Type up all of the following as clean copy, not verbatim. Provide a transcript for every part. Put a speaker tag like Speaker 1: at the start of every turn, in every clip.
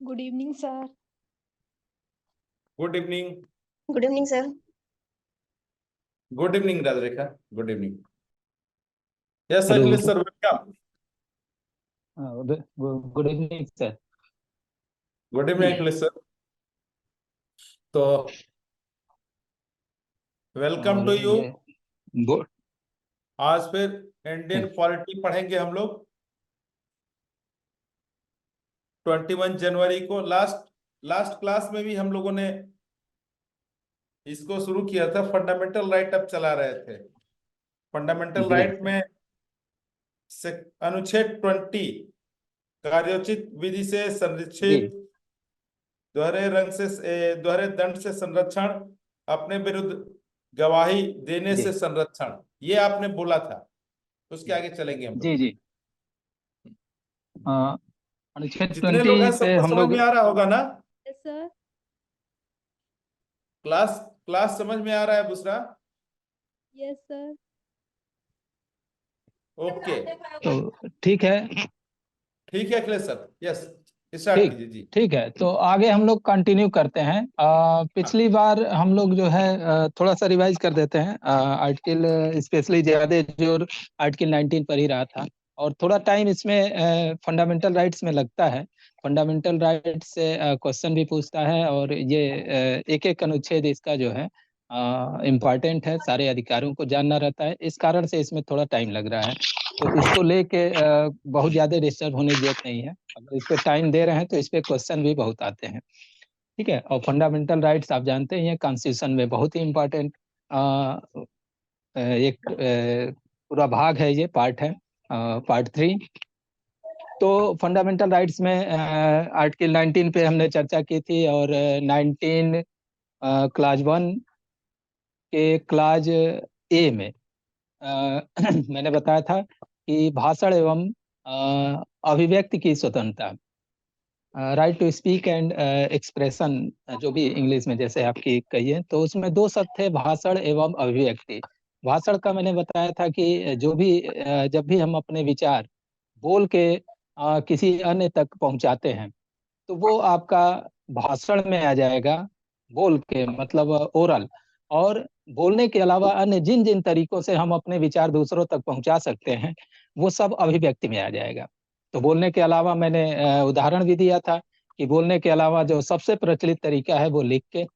Speaker 1: Good evening sir.
Speaker 2: Good evening.
Speaker 3: Good evening sir.
Speaker 2: Good evening Rajrekha. Good evening. Yes sir, English sir, welcome.
Speaker 4: Good evening sir.
Speaker 2: Good evening English sir. तो welcome to you.
Speaker 4: Good.
Speaker 2: आज फिर Indian polity पढ़ेंगे हम लोग। 21 जनवरी को last class में भी हम लोगों ने इसको शुरू किया था। फंडामेंटल राइट अब चला रहे थे। फंडामेंटल राइट में अनुच्छेद 20 कार्योचित विधि से संरक्षित दोहरे दंड से संरक्षण, अपने विरुद्ध गवाही देने से संरक्षण, ये आपने बोला था। उसके आगे चलेंगे हम लोग।
Speaker 4: जी जी। अनुच्छेद
Speaker 2: जितने लोग हैं
Speaker 4: 20 पे
Speaker 2: सबको
Speaker 4: हम
Speaker 2: समझ
Speaker 4: लोग।
Speaker 2: में आ रहा होगा ना?
Speaker 1: Yes sir.
Speaker 2: क्लास समझ में आ रहा है बुसरा?
Speaker 1: Yes sir.
Speaker 2: ओके,
Speaker 4: तो ठीक है।
Speaker 2: ठीक है अखिलेश सर। यस, स्टार्ट कीजिए जी।
Speaker 4: ठीक है, तो आगे हम लोग कंटिन्यू करते हैं। पिछली बार हम लोग जो है थोड़ा सा रिवाइज कर देते हैं। आर्टिकल स्पेशली ज्यादा जोर आर्टिकल 19 पर ही रहा था, और थोड़ा टाइम इसमें फंडामेंटल राइट्स में लगता है। फंडामेंटल राइट्स से क्वेश्चन भी पूछता है, और ये एक एक अनुच्छेद इसका जो है इम्पॉर्टेंट है, सारे अधिकारों को जानना रहता है, इस कारण से इसमें थोड़ा टाइम लग रहा है। तो इसको लेके बहुत ज्यादा डिस्टर्ब होने की जरूरत नहीं है। अगर इस पे टाइम दे रहे हैं तो इस पे क्वेश्चन भी बहुत आते हैं। ठीक है, और फंडामेंटल राइट्स आप जानते हैं कॉन्स्टिट्यूशन में बहुत ही इम्पोर्टेंट एक पूरा भाग है, ये पार्ट है, पार्ट 3। तो फंडामेंटल राइट्स में आर्टिकल 19 पे हमने चर्चा की थी, और 19 क्लाज 1 के क्लाज ए में मैंने बताया था कि भाषण एवं अभिव्यक्ति की स्वतंत्रता, right to speak and expression, जो भी इंग्लिश में जैसे आपकी कही है, तो उसमें दो शब्द थे, भाषण एवं अभिव्यक्ति। भाषण का मैंने बताया था कि जो भी जब भी हम अपने विचार बोल के किसी अन्य तक पहुंचाते हैं, तो वो आपका भाषण में आ जाएगा। बोल के मतलब ओरल। और बोलने के अलावा अन्य जिन जिन तरीकों से हम अपने विचार दूसरों तक पहुंचा सकते हैं, वो सब अभिव्यक्ति में आ जाएगा। तो बोलने के अलावा मैंने उदाहरण भी दिया था कि बोलने के अलावा जो सबसे प्रचलित तरीका है वो लिख के,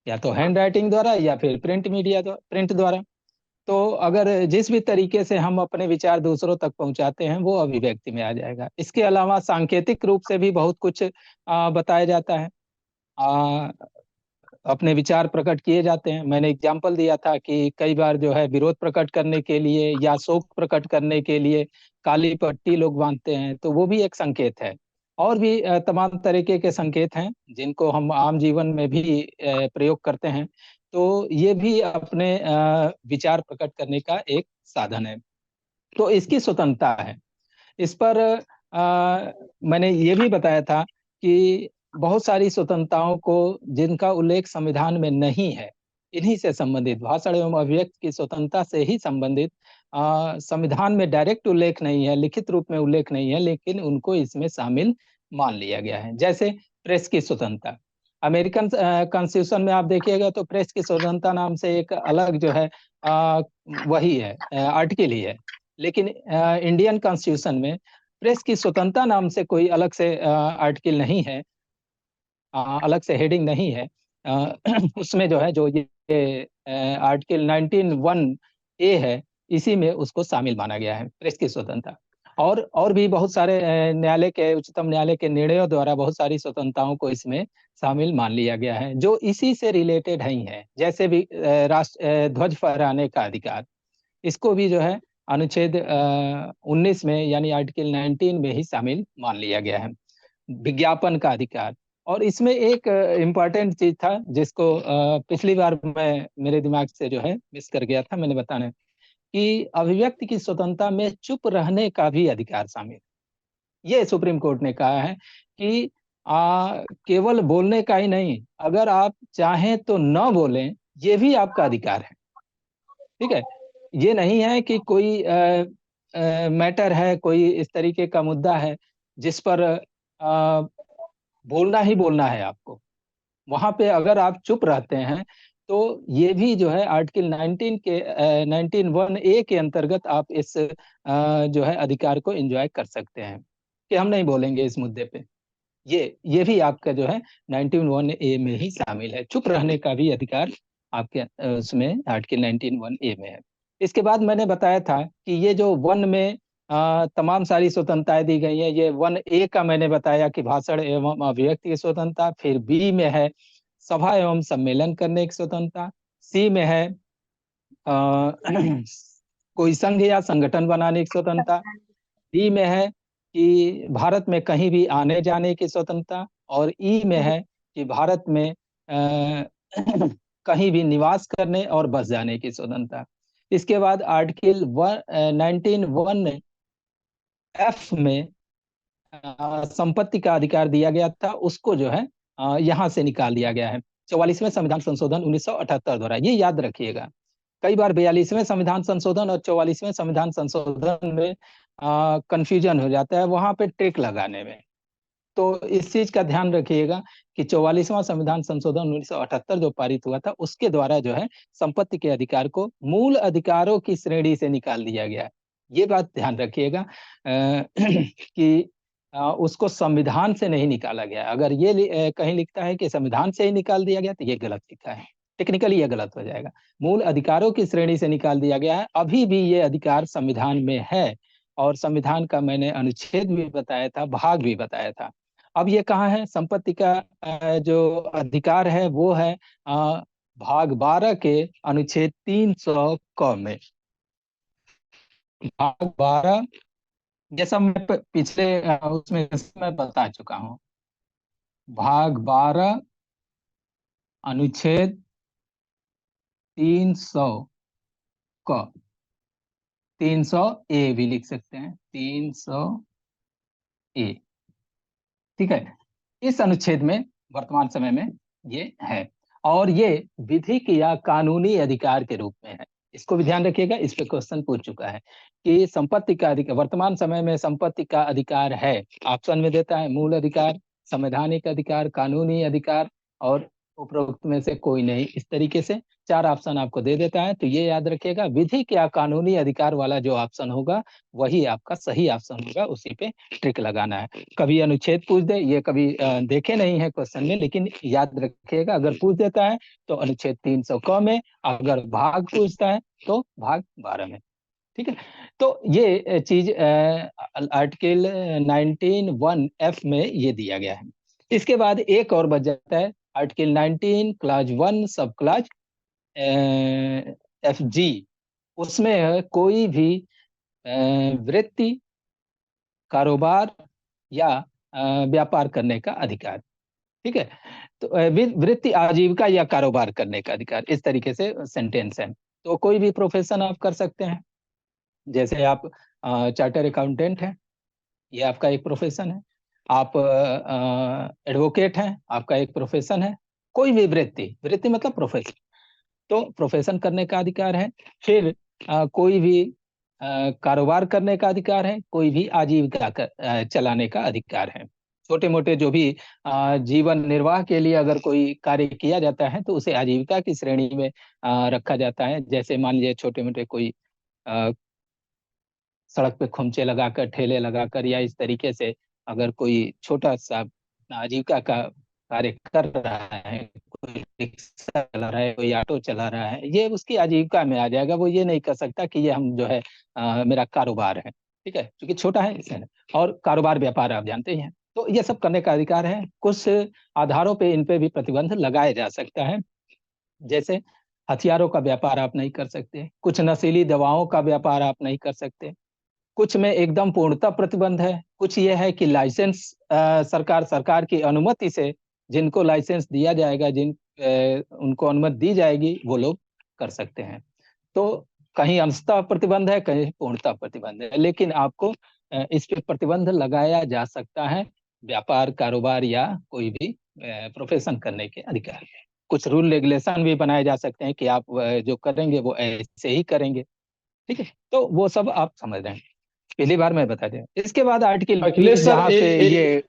Speaker 4: या तो हैंड राइटिंग द्वारा या फिर प्रिंट द्वारा। तो अगर जिस भी तरीके से हम अपने विचार दूसरों तक पहुंचाते हैं, वो अभिव्यक्ति में आ जाएगा। इसके अलावा सांकेतिक रूप से भी बहुत कुछ बताया जाता है, अपने विचार प्रकट किए जाते हैं। मैंने एग्जाम्पल दिया था कि कई बार जो है विरोध प्रकट करने के लिए या शोक प्रकट करने के लिए काली पट्टी लोग बांधते हैं, तो वो भी एक संकेत है। और भी तमाम तरीके के संकेत हैं जिनको हम आम जीवन में भी प्रयोग करते हैं। तो ये भी अपने विचार प्रकट करने का एक साधन है। तो इसकी स्वतंत्रता है। इस पर मैंने ये भी बताया था कि बहुत सारी स्वतंत्रताओं को जिनका उल्लेख संविधान में नहीं है, इन्हीं से संबंधित, भाषण एवं अभिव्यक्ति की स्वतंत्रता से ही संबंधित संविधान में डायरेक्ट उल्लेख नहीं है, लिखित रूप में उल्लेख नहीं है, लेकिन उनको इसमें शामिल मान लिया गया है। जैसे प्रेस की स्वतंत्रता, अमेरिकन कॉन्स्टिट्यूशन में आप देखिएगा तो प्रेस की स्वतंत्रता नाम से एक अलग जो है वही है, आर्टिकल ही है। लेकिन इंडियन कॉन्स्टिट्यूशन में प्रेस की स्वतंत्रता नाम से कोई अलग से आर्टिकल नहीं है, अलग से हेडिंग नहीं है। उसमें जो है जो ये आर्टिकल 19(1)(a) है, इसी में उसको शामिल माना गया है, प्रेस की स्वतंत्रता। और भी बहुत सारे उच्चतम न्यायालय के निर्णयों द्वारा बहुत सारी स्वतंत्रताओं को इसमें शामिल मान लिया गया है, जो इसी से रिलेटेड ही है। जैसे भी राष्ट्र ध्वज फहराने का अधिकार, इसको भी जो है अनुच्छेद 19 में यानी आर्टिकल 19 में ही शामिल मान लिया गया है। विज्ञापन का अधिकार, और इसमें एक इम्पॉर्टेंट चीज था जिसको पिछली बार मैं मेरे दिमाग से जो है मिस कर गया था, मैंने बताने कि अभिव्यक्ति की स्वतंत्रता में चुप रहने का भी अधिकार शामिल। ये सुप्रीम कोर्ट ने कहा है कि केवल बोलने का ही नहीं, अगर आप चाहें तो न बोलें, ये भी आपका अधिकार है। ठीक है, ये नहीं है कि कोई मैटर है, कोई इस तरीके का मुद्दा है जिस पर बोलना ही बोलना है आपको। वहां पे अगर आप चुप रहते हैं तो ये भी जो है आर्टिकल 19 के अंतर्गत आप इस जो है अधिकार को एंजॉय कर सकते हैं कि हम नहीं बोलेंगे इस मुद्दे पे। ये भी आपका जो है 19(1)(a) में ही शामिल है। चुप रहने का भी अधिकार आपके उसमें आर्टिकल 19(1)(a) में है। इसके बाद मैंने बताया था कि ये जो 1 में तमाम सारी स्वतंत्रताएं दी गई हैं। ये 1(a) का मैंने बताया कि भाषण एवं अभिव्यक्ति की स्वतंत्रता। फिर बी में है सभा एवं सम्मेलन करने की स्वतंत्रता। सी में है अ, कोई संघ या संगठन बनाने की स्वतंत्रता। डी में है कि भारत में कहीं भी आने जाने की स्वतंत्रता। और ई में है कि भारत में कहीं भी निवास करने और बस जाने की स्वतंत्रता। इसके बाद आर्टिकल 19(1)(f) में संपत्ति का अधिकार दिया गया था, उसको जो है यहाँ से निकाल दिया गया है 44वें संविधान संशोधन 1978 द्वारा। ये याद रखिएगा। कई बार 42वें संविधान संशोधन और 44वें संविधान संशोधन में कंफ्यूजन हो जाता है वहां पे ट्रिक लगाने में। तो इस चीज का ध्यान रखिएगा कि 44वां संविधान संशोधन 1978 जो पारित हुआ था उसके द्वारा जो है संपत्ति के अधिकार को मूल अधिकारों की श्रेणी से निकाल दिया गया है। ये बात ध्यान रखिएगा कि उसको संविधान से नहीं निकाला गया। अगर ये कहीं लिखता है कि संविधान से ही निकाल दिया गया तो ये गलत लिखा है, टेक्निकली ये गलत हो जाएगा। मूल अधिकारों की श्रेणी से निकाल दिया गया है। अभी भी ये अधिकार संविधान में है और संविधान का मैंने अनुच्छेद भी बताया था, भाग भी बताया था। अब ये कहाँ है? संपत्ति का जो अधिकार है वो है भाग 12 के अनुच्छेद 300 क में। भाग 12 ये सब मैं पिछले उसमें मैं बता चुका हूँ। भाग 12 अनुच्छेद 300 क, 300(a) भी लिख सकते हैं, 300(a). ठीक है, इस अनुच्छेद में वर्तमान समय में ये है और ये विधिक या कानूनी अधिकार के रूप में है। इसको भी ध्यान रखिएगा, इस पे क्वेश्चन पूछ चुका है कि संपत्ति का अधिकार वर्तमान समय में संपत्ति का अधिकार है। ऑप्शन में देता है मूल अधिकार, संवैधानिक अधिकार, कानूनी अधिकार और उपरोक्त में से कोई नहीं। इस तरीके से 4 ऑप्शन आपको दे देता है। तो ये याद रखिएगा, विधिक या कानूनी अधिकार वाला जो ऑप्शन होगा वही आपका सही ऑप्शन होगा, उसी पे ट्रिक लगाना है। कभी अनुच्छेद पूछ दे, ये कभी देखे नहीं है क्वेश्चन में, लेकिन याद रखिएगा अगर पूछ देता है तो अनुच्छेद 300 क में, अगर भाग पूछता है तो भाग 12 में। ठीक है, तो ये चीज आर्टिकल 19(1)(f) में ये दिया गया है। इसके बाद एक और बच जाता है आर्टिकल 19 क्लाज 1 सब क्लाज FG। उसमें कोई भी वृत्ति, कारोबार या व्यापार करने का अधिकार। ठीक है, तो वृत्ति, आजीविका या कारोबार करने का अधिकार, इस तरीके से सेंटेंस है। तो कोई भी प्रोफेशन आप कर सकते हैं। जैसे आप चार्टर अकाउंटेंट हैं, ये आपका एक प्रोफेशन है। आप एडवोकेट हैं, आपका एक प्रोफेशन है। कोई भी वृत्ति, वृत्ति मतलब प्रोफेशन, तो प्रोफेशन करने का अधिकार है। फिर कोई भी कारोबार करने का अधिकार है, कोई भी आजीविका चलाने का अधिकार है। छोटे मोटे जो भी जीवन निर्वाह के लिए अगर कोई कार्य किया जाता है तो उसे आजीविका की श्रेणी में रखा जाता है। जैसे मान लीजिए छोटे मोटे कोई सड़क पे खुमचे लगाकर, ठेले लगाकर या इस तरीके से अगर कोई छोटा सा आजीविका का कार्य कर रहा है, कोई रिक्शा चला रहा है, कोई ऑटो चला रहा है, ये उसकी आजीविका में आ जाएगा। वो ये नहीं कर सकता कि ये हम जो है मेरा कारोबार है। ठीक है, क्योंकि छोटा है इसमें। और कारोबार व्यापार आप जानते ही हैं। तो ये सब करने का अधिकार है। कुछ आधारों पे इन पे भी प्रतिबंध लगाया जा सकता है। जैसे हथियारों का व्यापार आप नहीं कर सकते, कुछ नशीली दवाओं का व्यापार आप नहीं कर सकते, कुछ में एकदम पूर्णतः प्रतिबंध है। कुछ ये है कि लाइसेंस सरकार की अनुमति से जिनको लाइसेंस दिया जाएगा, उनको अनुमति दी जाएगी, वो लोग कर सकते हैं। तो कहीं अंशतः प्रतिबंध है, कहीं पूर्णतः प्रतिबंध है, लेकिन आपको इस पे प्रतिबंध लगाया जा सकता है व्यापार, कारोबार या कोई भी प्रोफेशन करने के अधिकार है। कुछ रूल रेगुलेशन भी बनाए जा सकते हैं कि आप जो करेंगे वो ऐसे ही करेंगे। ठीक है, तो वो सब आप समझ रहे हैं। पहली बार मैं बता दें। इसके बाद आर्टिकल
Speaker 3: अखिलेश सर
Speaker 4: जहाँ पे ये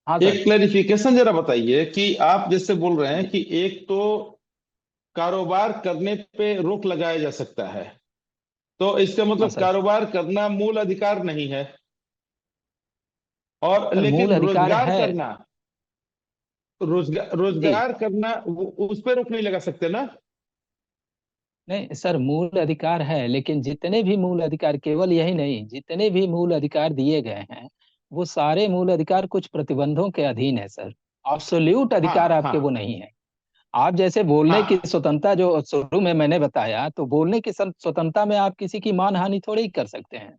Speaker 4: हाँ
Speaker 3: एक
Speaker 4: सर।
Speaker 3: क्लैरिफिकेशन जरा बताइए कि आप जैसे बोल रहे हैं कि एक तो कारोबार करने पे रोक लगाया जा सकता है, तो इसका
Speaker 4: हाँ
Speaker 3: मतलब
Speaker 4: सर।
Speaker 3: कारोबार करना मूल अधिकार नहीं है, और
Speaker 4: सर मूल
Speaker 3: लेकिन
Speaker 4: अधिकार
Speaker 3: रोजगार
Speaker 4: है।
Speaker 3: करना, रोजगार
Speaker 4: जी
Speaker 3: रोजगार करना उस पे रोक नहीं लगा सकते ना?
Speaker 4: नहीं सर, मूल अधिकार है, लेकिन जितने भी मूल अधिकार, केवल यही नहीं, जितने भी मूल अधिकार दिए गए हैं वो सारे मूल अधिकार कुछ प्रतिबंधों के अधीन है सर। एब्सोल्यूट अधिकार
Speaker 3: हाँ
Speaker 4: आपके वो
Speaker 3: हाँ
Speaker 4: नहीं है। आप जैसे बोलने की
Speaker 3: हाँ।
Speaker 4: स्वतंत्रता जो शुरू में मैंने बताया, तो बोलने की स्वतंत्रता में आप किसी की मानहानि थोड़ी ही कर सकते हैं।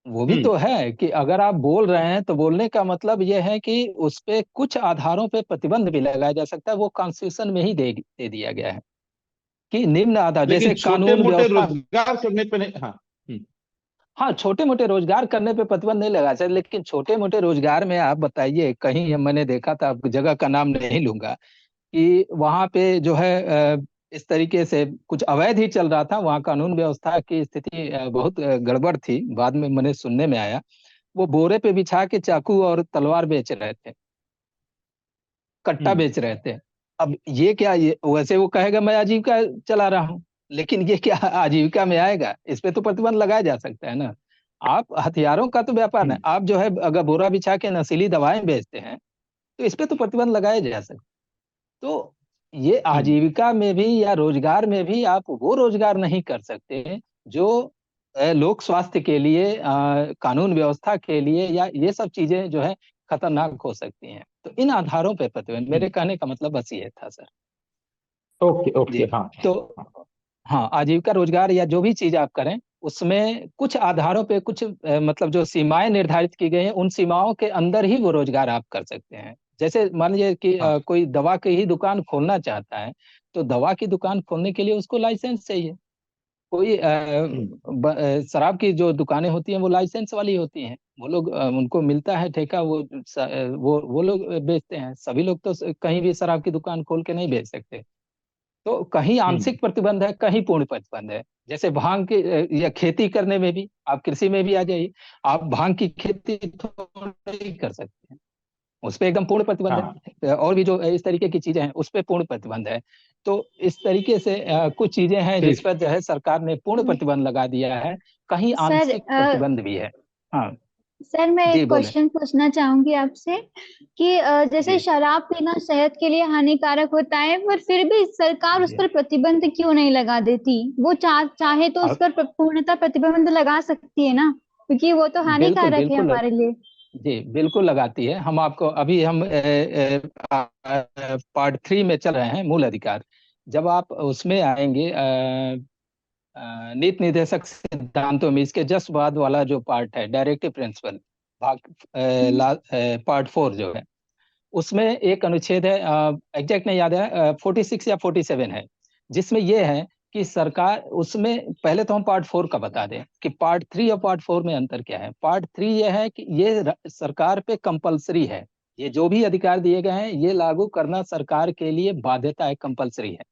Speaker 4: वो भी
Speaker 3: हम्म
Speaker 4: तो है कि अगर आप बोल रहे हैं तो बोलने का मतलब यह है कि उस पे कुछ आधारों पे प्रतिबंध भी लगाया जा सकता है। वो कॉन्स्टिट्यूशन में ही दे दिया गया है कि निम्न आधार,
Speaker 3: लेकिन
Speaker 4: जैसे
Speaker 3: छोटे
Speaker 4: कानून
Speaker 3: मोटे
Speaker 4: व्यवस्था।
Speaker 3: रोजगार करने पे नहीं। हाँ।
Speaker 4: हाँ, छोटे मोटे रोजगार करने पे प्रतिबंध नहीं लगा सकते, लेकिन छोटे मोटे रोजगार में आप बताइए, कहीं मैंने देखा था, जगह का नाम नहीं लूंगा, कि वहां पे जो है इस तरीके से कुछ अवैध ही चल रहा था। वहाँ कानून व्यवस्था की स्थिति बहुत गड़बड़ थी, बाद में मैंने सुनने में आया। वो बोरे पे बिछा के चाकू और तलवार बेच रहे थे, कट्टा
Speaker 3: हम्म
Speaker 4: बेच रहे थे। अब ये क्या, ये वैसे वो कहेगा मैं आजीविका चला रहा हूँ, लेकिन ये क्या आजीविका में आएगा? इस पे तो प्रतिबंध लगाया जा सकता है ना। आप हथियारों का तो व्यापार नहीं,
Speaker 3: हम्म
Speaker 4: आप जो है अगर बोरा बिछा के नशीली दवाएं बेचते हैं तो इस पे तो प्रतिबंध लगाया जा सकता है। तो ये
Speaker 3: हम्म
Speaker 4: आजीविका में भी या रोजगार में भी आप वो रोजगार नहीं कर सकते जो लोक स्वास्थ्य के लिए, कानून व्यवस्था के लिए, या ये सब चीजें जो है खतरनाक हो सकती हैं। तो इन आधारों पर प्रतिबंध, मेरे
Speaker 3: हम्म।
Speaker 4: कहने का मतलब बस ये था सर।
Speaker 3: ओके
Speaker 4: जी।
Speaker 3: ओके, हाँ हाँ
Speaker 4: तो
Speaker 3: हाँ।
Speaker 4: हाँ, आजीविका रोजगार या जो भी चीज आप करें, उसमें कुछ आधारों पे कुछ मतलब जो सीमाएं निर्धारित की गई हैं, उन सीमाओं के अंदर ही वो रोजगार आप कर सकते हैं। जैसे मान लीजिए कि
Speaker 3: हाँ।
Speaker 4: कोई दवा की ही दुकान खोलना चाहता है, तो दवा की दुकान खोलने के लिए उसको लाइसेंस चाहिए। कोई
Speaker 3: हम्म
Speaker 4: शराब की जो दुकानें होती हैं वो लाइसेंस वाली होती हैं। वो लोग उनको मिलता है ठेका, वो लोग बेचते हैं। सभी लोग तो कहीं भी शराब की दुकान खोल के नहीं बेच सकते। तो कहीं
Speaker 3: हम्म
Speaker 4: आंशिक प्रतिबंध है, कहीं पूर्ण प्रतिबंध है। जैसे भांग की या खेती करने में भी, आप कृषि में भी आ जाइए, आप भांग की खेती तो नहीं कर सकते हैं, उस पे एकदम पूर्ण प्रतिबंध
Speaker 3: हाँ।
Speaker 4: है। और भी जो इस तरीके की चीजें हैं उस पे पूर्ण प्रतिबंध है। तो इस तरीके से कुछ चीजें हैं जिस
Speaker 3: ठीक।
Speaker 4: पर जो है सरकार ने पूर्ण प्रतिबंध लगा दिया है, कहीं
Speaker 1: सर
Speaker 4: आंशिक प्रतिबंध भी है। हाँ।
Speaker 1: सर मैं
Speaker 4: जी
Speaker 1: एक
Speaker 4: बोले।
Speaker 1: क्वेश्चन पूछना चाहूंगी आपसे कि जैसे
Speaker 4: जी
Speaker 1: शराब पीना सेहत के लिए हानिकारक होता है, पर फिर भी सरकार उस
Speaker 4: जी।
Speaker 1: पर प्रतिबंध क्यों नहीं लगा देती? वो चाहे तो उस
Speaker 4: अब
Speaker 1: पर पूर्णतः प्रतिबंध लगा सकती है ना, क्योंकि वो तो
Speaker 4: बिल्कुल
Speaker 1: हानिकारक है
Speaker 4: बिल्कुल।
Speaker 1: हमारे लिए।
Speaker 4: जी बिल्कुल लगाती है। हम आपको अभी हम पार्ट 3 में चल रहे हैं, मूल अधिकार। जब आप उसमें आएंगे नीति निर्देशक सिद्धांतों में, इसके जस्ट बाद वाला जो पार्ट है, डायरेक्टिव प्रिंसिपल, भाग
Speaker 1: हम्म,
Speaker 4: पार्ट 4 जो है, उसमें एक अनुच्छेद है, एग्जैक्ट नहीं याद है, 46 या 47 है, जिसमें यह है कि सरकार, उसमें पहले तो हम पार्ट 4 का बता दें कि पार्ट 3 और पार्ट 4 में अंतर क्या है। पार्ट 3 यह है कि ये सरकार पे कंपलसरी है, ये जो भी अधिकार दिए गए हैं ये लागू करना सरकार के लिए बाध्यता है, कंपलसरी है।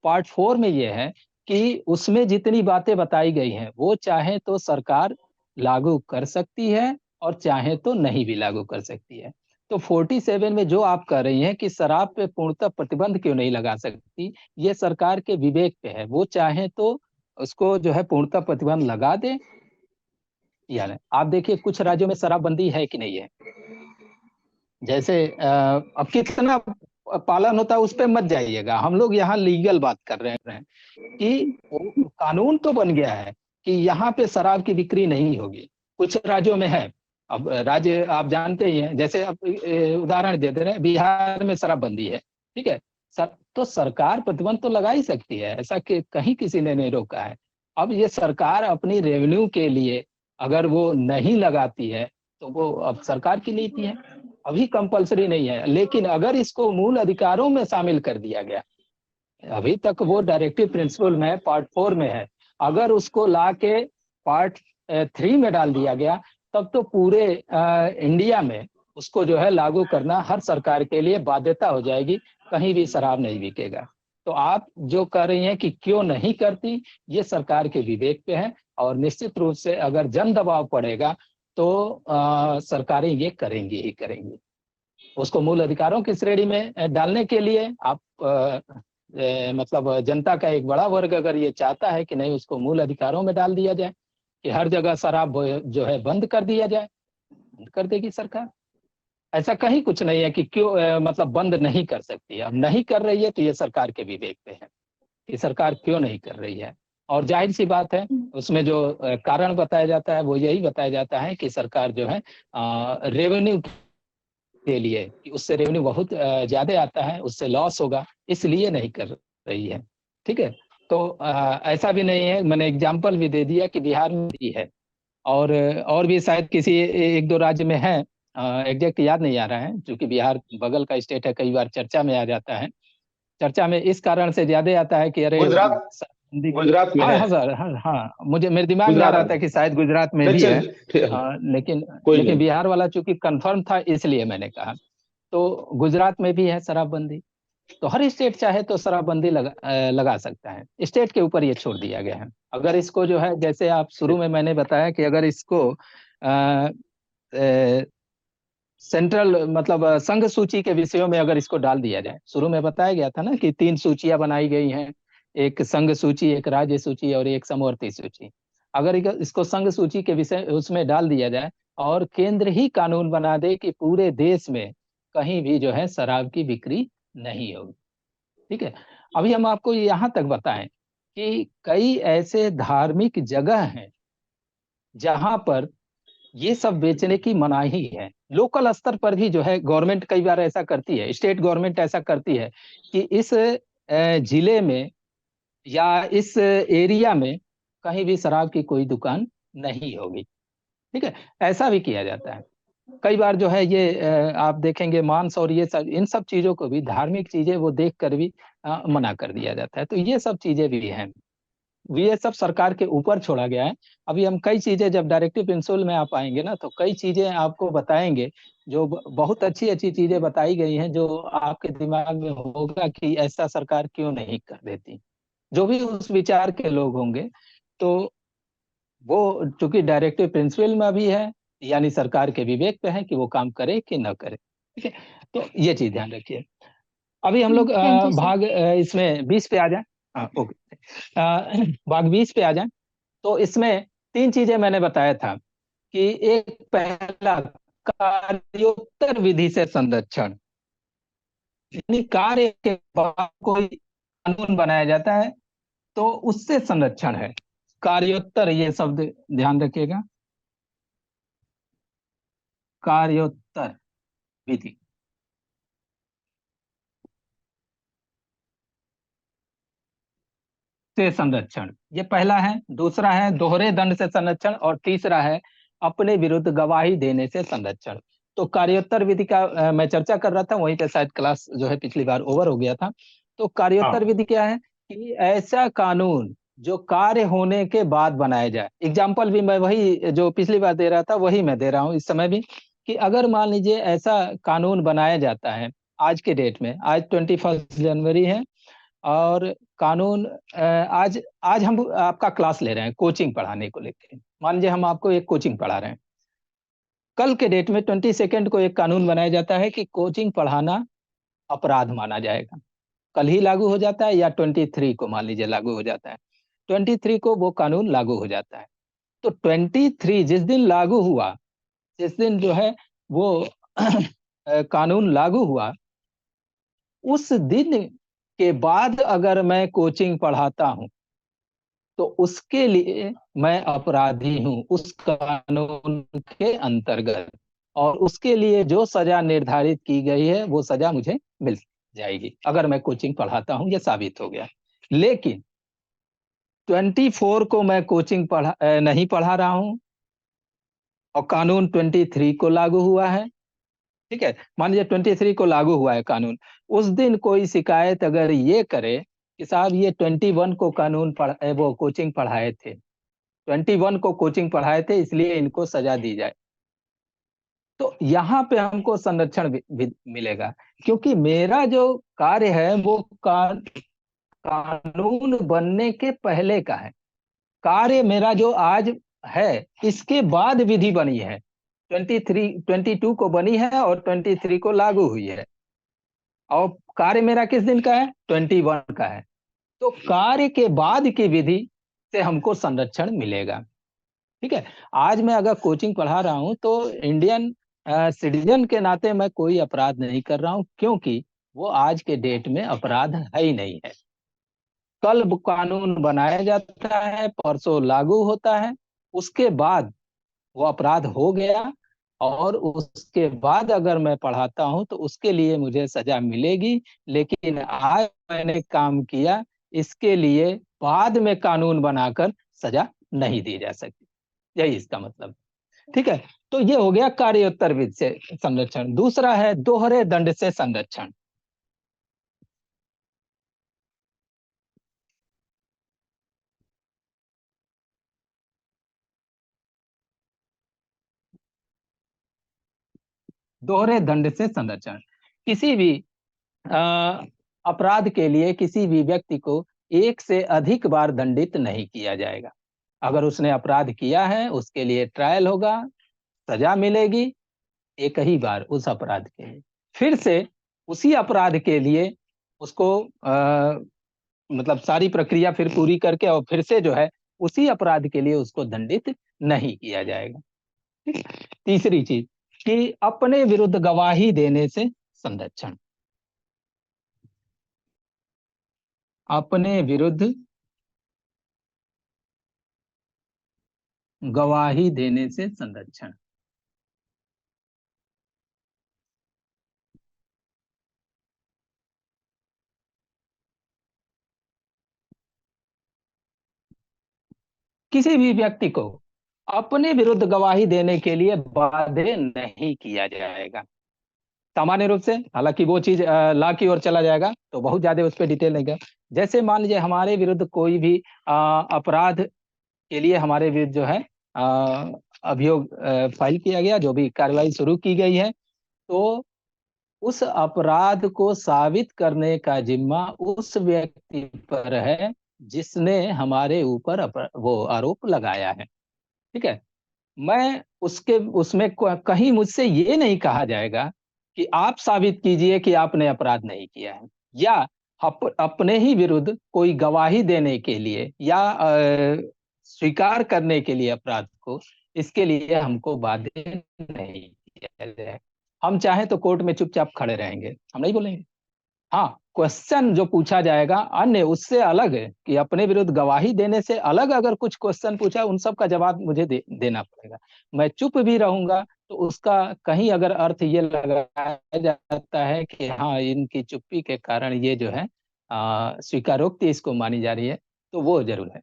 Speaker 4: पार्ट 4 में यह है कि उसमें जितनी बातें बताई गई हैं वो चाहे तो सरकार लागू कर सकती है और चाहे तो नहीं भी लागू कर सकती है। तो 47 में जो आप कह रही हैं कि शराब पे पूर्णतः प्रतिबंध क्यों नहीं लगा सकती, ये सरकार के विवेक पे है। वो चाहे तो उसको जो है पूर्णतः प्रतिबंध लगा दे या नहीं। आप देखिए कुछ राज्यों में शराबबंदी है कि नहीं है। जैसे अब कितना पालन होता है उस पर मत जाइएगा, हम लोग यहाँ लीगल बात कर रहे हैं कि कानून तो बन गया है कि यहाँ पे शराब की बिक्री नहीं होगी। कुछ राज्यों में है। अब राज्य आप जानते ही हैं, जैसे अब उदाहरण दे दे रहे हैं, बिहार में शराबबंदी है, ठीक है सर, तो सरकार प्रतिबंध तो लगा ही सकती है, ऐसा कि कहीं किसी ने नहीं रोका है। अब ये सरकार अपनी रेवेन्यू के लिए अगर वो नहीं लगाती है तो वो अब सरकार की नीति है। अभी कंपलसरी नहीं है, लेकिन अगर इसको मूल अधिकारों में शामिल कर दिया गया, अभी तक वो डायरेक्टिव प्रिंसिपल में पार्ट 4 में है, अगर उसको ला के पार्ट 3 में डाल दिया गया, तब तो पूरे इंडिया में उसको जो है लागू करना हर सरकार के लिए बाध्यता हो जाएगी, कहीं भी शराब नहीं बिकेगा। तो आप जो कह रही हैं कि क्यों नहीं करती, ये सरकार के विवेक पे है, और निश्चित रूप से अगर जन दबाव पड़ेगा तो सरकारें ये करेंगी ही करेंगी। उसको मूल अधिकारों की श्रेणी में डालने के लिए आप मतलब जनता का एक बड़ा वर्ग अगर ये चाहता है कि नहीं उसको मूल अधिकारों में डाल दिया जाए कि हर जगह शराब जो है बंद कर दिया जाए, बंद कर देगी सरकार। ऐसा कहीं कुछ नहीं है कि क्यों मतलब बंद नहीं कर सकती है। अब नहीं कर रही है तो ये सरकार के विवेक पे है कि सरकार क्यों नहीं कर रही है। और जाहिर सी बात है उसमें जो कारण बताया जाता है वो यही बताया जाता है कि सरकार जो है रेवेन्यू के लिए कि उससे रेवेन्यू बहुत ज्यादा आता है, उससे लॉस होगा, इसलिए नहीं कर रही है। ठीक है, तो ऐसा भी नहीं है। मैंने एग्जाम्पल भी दे दिया कि बिहार में भी है और भी शायद किसी एक दो राज्य में है, एग्जैक्ट याद नहीं आ रहा है, क्योंकि बिहार बगल का स्टेट है, कई बार चर्चा में आ जाता है। चर्चा में इस कारण से ज्यादा आता है कि अरे
Speaker 3: गुजरात में
Speaker 4: हाँ
Speaker 3: है।
Speaker 4: हाँ सर, हाँ मुझे मेरे दिमाग में आ
Speaker 3: गुजरात
Speaker 4: रहा
Speaker 3: में।
Speaker 4: था कि शायद गुजरात में
Speaker 3: नहीं
Speaker 4: भी है। लेकिन
Speaker 3: कोई
Speaker 4: लेकिन
Speaker 3: नहीं।
Speaker 4: बिहार वाला चूंकि कंफर्म था इसलिए मैंने कहा। तो गुजरात में भी है शराबबंदी, तो हर स्टेट चाहे तो शराबबंदी लगा सकता है, स्टेट के ऊपर ये छोड़ दिया गया है। अगर इसको जो है जैसे आप शुरू में मैंने बताया कि अगर इसको सेंट्रल मतलब संघ सूची के विषयों में अगर इसको डाल दिया जाए, शुरू में बताया गया था ना कि 3 सूचियां बनाई गई हैं, एक संघ सूची, एक राज्य सूची और एक समवर्ती सूची। अगर इसको संघ सूची के विषय उसमें डाल दिया जाए और केंद्र ही कानून बना दे कि पूरे देश में कहीं भी जो है शराब की बिक्री नहीं होगी। ठीक है, अभी हम आपको यहाँ तक बताएं कि कई ऐसे धार्मिक जगह हैं जहां पर ये सब बेचने की मनाही है। लोकल स्तर पर भी जो है गवर्नमेंट कई बार ऐसा करती है, स्टेट गवर्नमेंट ऐसा करती है कि इस जिले में या इस एरिया में कहीं भी शराब की कोई दुकान नहीं होगी। ठीक है, ऐसा भी किया जाता है। कई बार जो है ये आप देखेंगे मांस और ये सब, इन सब चीजों को भी, धार्मिक चीजें वो देख कर भी मना कर दिया जाता है। तो ये सब चीजें भी हैं, ये सब सरकार के ऊपर छोड़ा गया है। अभी हम कई चीजें जब डायरेक्टिव प्रिंसिपल में आप आएंगे ना तो कई चीजें आपको बताएंगे जो बहुत अच्छी अच्छी चीजें बताई गई हैं, जो आपके दिमाग में होगा कि ऐसा सरकार क्यों नहीं कर देती। जो भी उस विचार के लोग होंगे तो वो चूंकि डायरेक्टिव प्रिंसिपल में भी है, यानी सरकार के विवेक पे है कि वो काम करे कि न करे। ठीक है, तो ये चीज ध्यान रखिए। अभी हम लोग
Speaker 1: थैंक यू सर।
Speaker 4: भाग इसमें 20 पे आ जाए। हाँ ओके, भाग 20 पे आ जाए। तो इसमें 3 चीजें मैंने बताया था कि एक पहला कार्योत्तर विधि से संरक्षण, यानी कार्य के बाद कोई कानून बनाया जाता है तो उससे संरक्षण है। कार्योत्तर ये शब्द ध्यान रखिएगा, कार्योत्तर विधि से संरक्षण, ये पहला है। दूसरा है दोहरे दंड से संरक्षण और तीसरा है अपने विरुद्ध गवाही देने से संरक्षण। तो कार्योत्तर विधि का मैं चर्चा कर रहा था, वहीं पे शायद क्लास जो है पिछली बार ओवर हो गया था। तो कार्योत्तर विधि क्या है कि ऐसा कानून जो कार्य होने के बाद बनाया जाए। एग्जाम्पल भी मैं वही जो पिछली बार दे रहा था वही मैं दे रहा हूँ इस समय भी, कि अगर मान लीजिए ऐसा कानून बनाया जाता है आज के डेट में, आज 21 जनवरी है और कानून आज आज हम आपका क्लास ले रहे हैं कोचिंग पढ़ाने को लेकर। मान लीजिए हम आपको एक कोचिंग पढ़ा रहे हैं, कल के डेट में 22 को एक कानून बनाया जाता है कि कोचिंग पढ़ाना अपराध माना जाएगा। कल ही लागू हो जाता है या 23 को मान लीजिए लागू हो जाता है, 23 को वो कानून लागू हो जाता है। तो 23 जिस दिन लागू हुआ, जिस दिन जो है वो कानून लागू हुआ, उस दिन के बाद अगर मैं कोचिंग पढ़ाता हूं तो उसके लिए मैं अपराधी हूं उस कानून के अंतर्गत, और उसके लिए जो सजा निर्धारित की गई है वो सजा मुझे मिल जाएगी अगर मैं कोचिंग पढ़ाता हूं, ये साबित हो गया। लेकिन 24 को मैं कोचिंग नहीं पढ़ा रहा हूं और कानून 23 को लागू हुआ है। ठीक है, मान लीजिए 23 को लागू हुआ है कानून, उस दिन कोई शिकायत अगर ये करे कि साहब ये 21 को कानून वो कोचिंग पढ़ाए थे, 21 को कोचिंग पढ़ाए थे इसलिए इनको सजा दी जाए, तो यहाँ पे हमको संरक्षण भी मिलेगा, क्योंकि मेरा जो कार्य है वो कानून बनने के पहले का है। कार्य मेरा जो आज है इसके बाद विधि बनी है, 22 को बनी है और 23 को लागू हुई है, और कार्य मेरा किस दिन का है? 21 का है। तो कार्य के बाद की विधि से हमको संरक्षण मिलेगा। ठीक है। आज मैं अगर कोचिंग पढ़ा रहा हूं तो इंडियन सिटीजन के नाते मैं कोई अपराध नहीं कर रहा हूं, क्योंकि वो आज के डेट में अपराध है ही नहीं है। कल कानून बनाया जाता है, परसों लागू होता है, उसके बाद वो अपराध हो गया, और उसके बाद अगर मैं पढ़ाता हूं तो उसके लिए मुझे सजा मिलेगी। लेकिन आज मैंने काम किया, इसके लिए बाद में कानून बनाकर सजा नहीं दी जा सकती। यही इसका मतलब। ठीक है। तो ये हो गया कार्योत्तर विधि से संरक्षण। दूसरा है दोहरे दंड से संरक्षण। दोहरे दंड से संरक्षण, किसी भी अपराध के लिए किसी भी व्यक्ति को एक से अधिक बार दंडित नहीं किया जाएगा। अगर उसने अपराध किया है, उसके लिए ट्रायल होगा, सजा मिलेगी एक ही बार उस अपराध के लिए। फिर से उसी अपराध के लिए उसको मतलब सारी प्रक्रिया फिर पूरी करके और फिर से जो है उसी अपराध के लिए उसको दंडित नहीं किया जाएगा। तीसरी चीज कि अपने विरुद्ध गवाही देने से संरक्षण। अपने विरुद्ध गवाही देने से संरक्षण। किसी भी व्यक्ति को अपने विरुद्ध गवाही देने के लिए बाध्य नहीं किया जाएगा सामान्य रूप से। हालांकि वो चीज लॉ की ओर चला जाएगा तो बहुत ज्यादा उस पर डिटेल नहीं गया। जैसे मान लीजिए हमारे विरुद्ध कोई भी अपराध के लिए हमारे विरुद्ध जो है अभियोग फाइल किया गया, जो भी कार्रवाई शुरू की गई है, तो उस अपराध को साबित करने का जिम्मा उस व्यक्ति पर है जिसने हमारे ऊपर वो आरोप लगाया है। ठीक है। मैं उसमें कहीं मुझसे ये नहीं कहा जाएगा कि आप साबित कीजिए कि आपने अपराध नहीं किया है, या अपने ही विरुद्ध कोई गवाही देने के लिए या स्वीकार करने के लिए अपराध को, इसके लिए हमको बाध्य नहीं किया जाए। हम चाहें तो कोर्ट में चुपचाप खड़े रहेंगे, हम नहीं बोलेंगे। हाँ, क्वेश्चन जो पूछा जाएगा अन्य उससे अलग है कि अपने विरुद्ध गवाही देने से अलग अगर कुछ क्वेश्चन पूछा, उन सब का जवाब मुझे देना पड़ेगा। मैं चुप भी रहूंगा तो उसका कहीं अगर अर्थ ये लगाया जाता है कि हाँ इनकी चुप्पी के कारण ये जो है स्वीकारोक्ति इसको मानी जा रही है, तो वो जरूर है,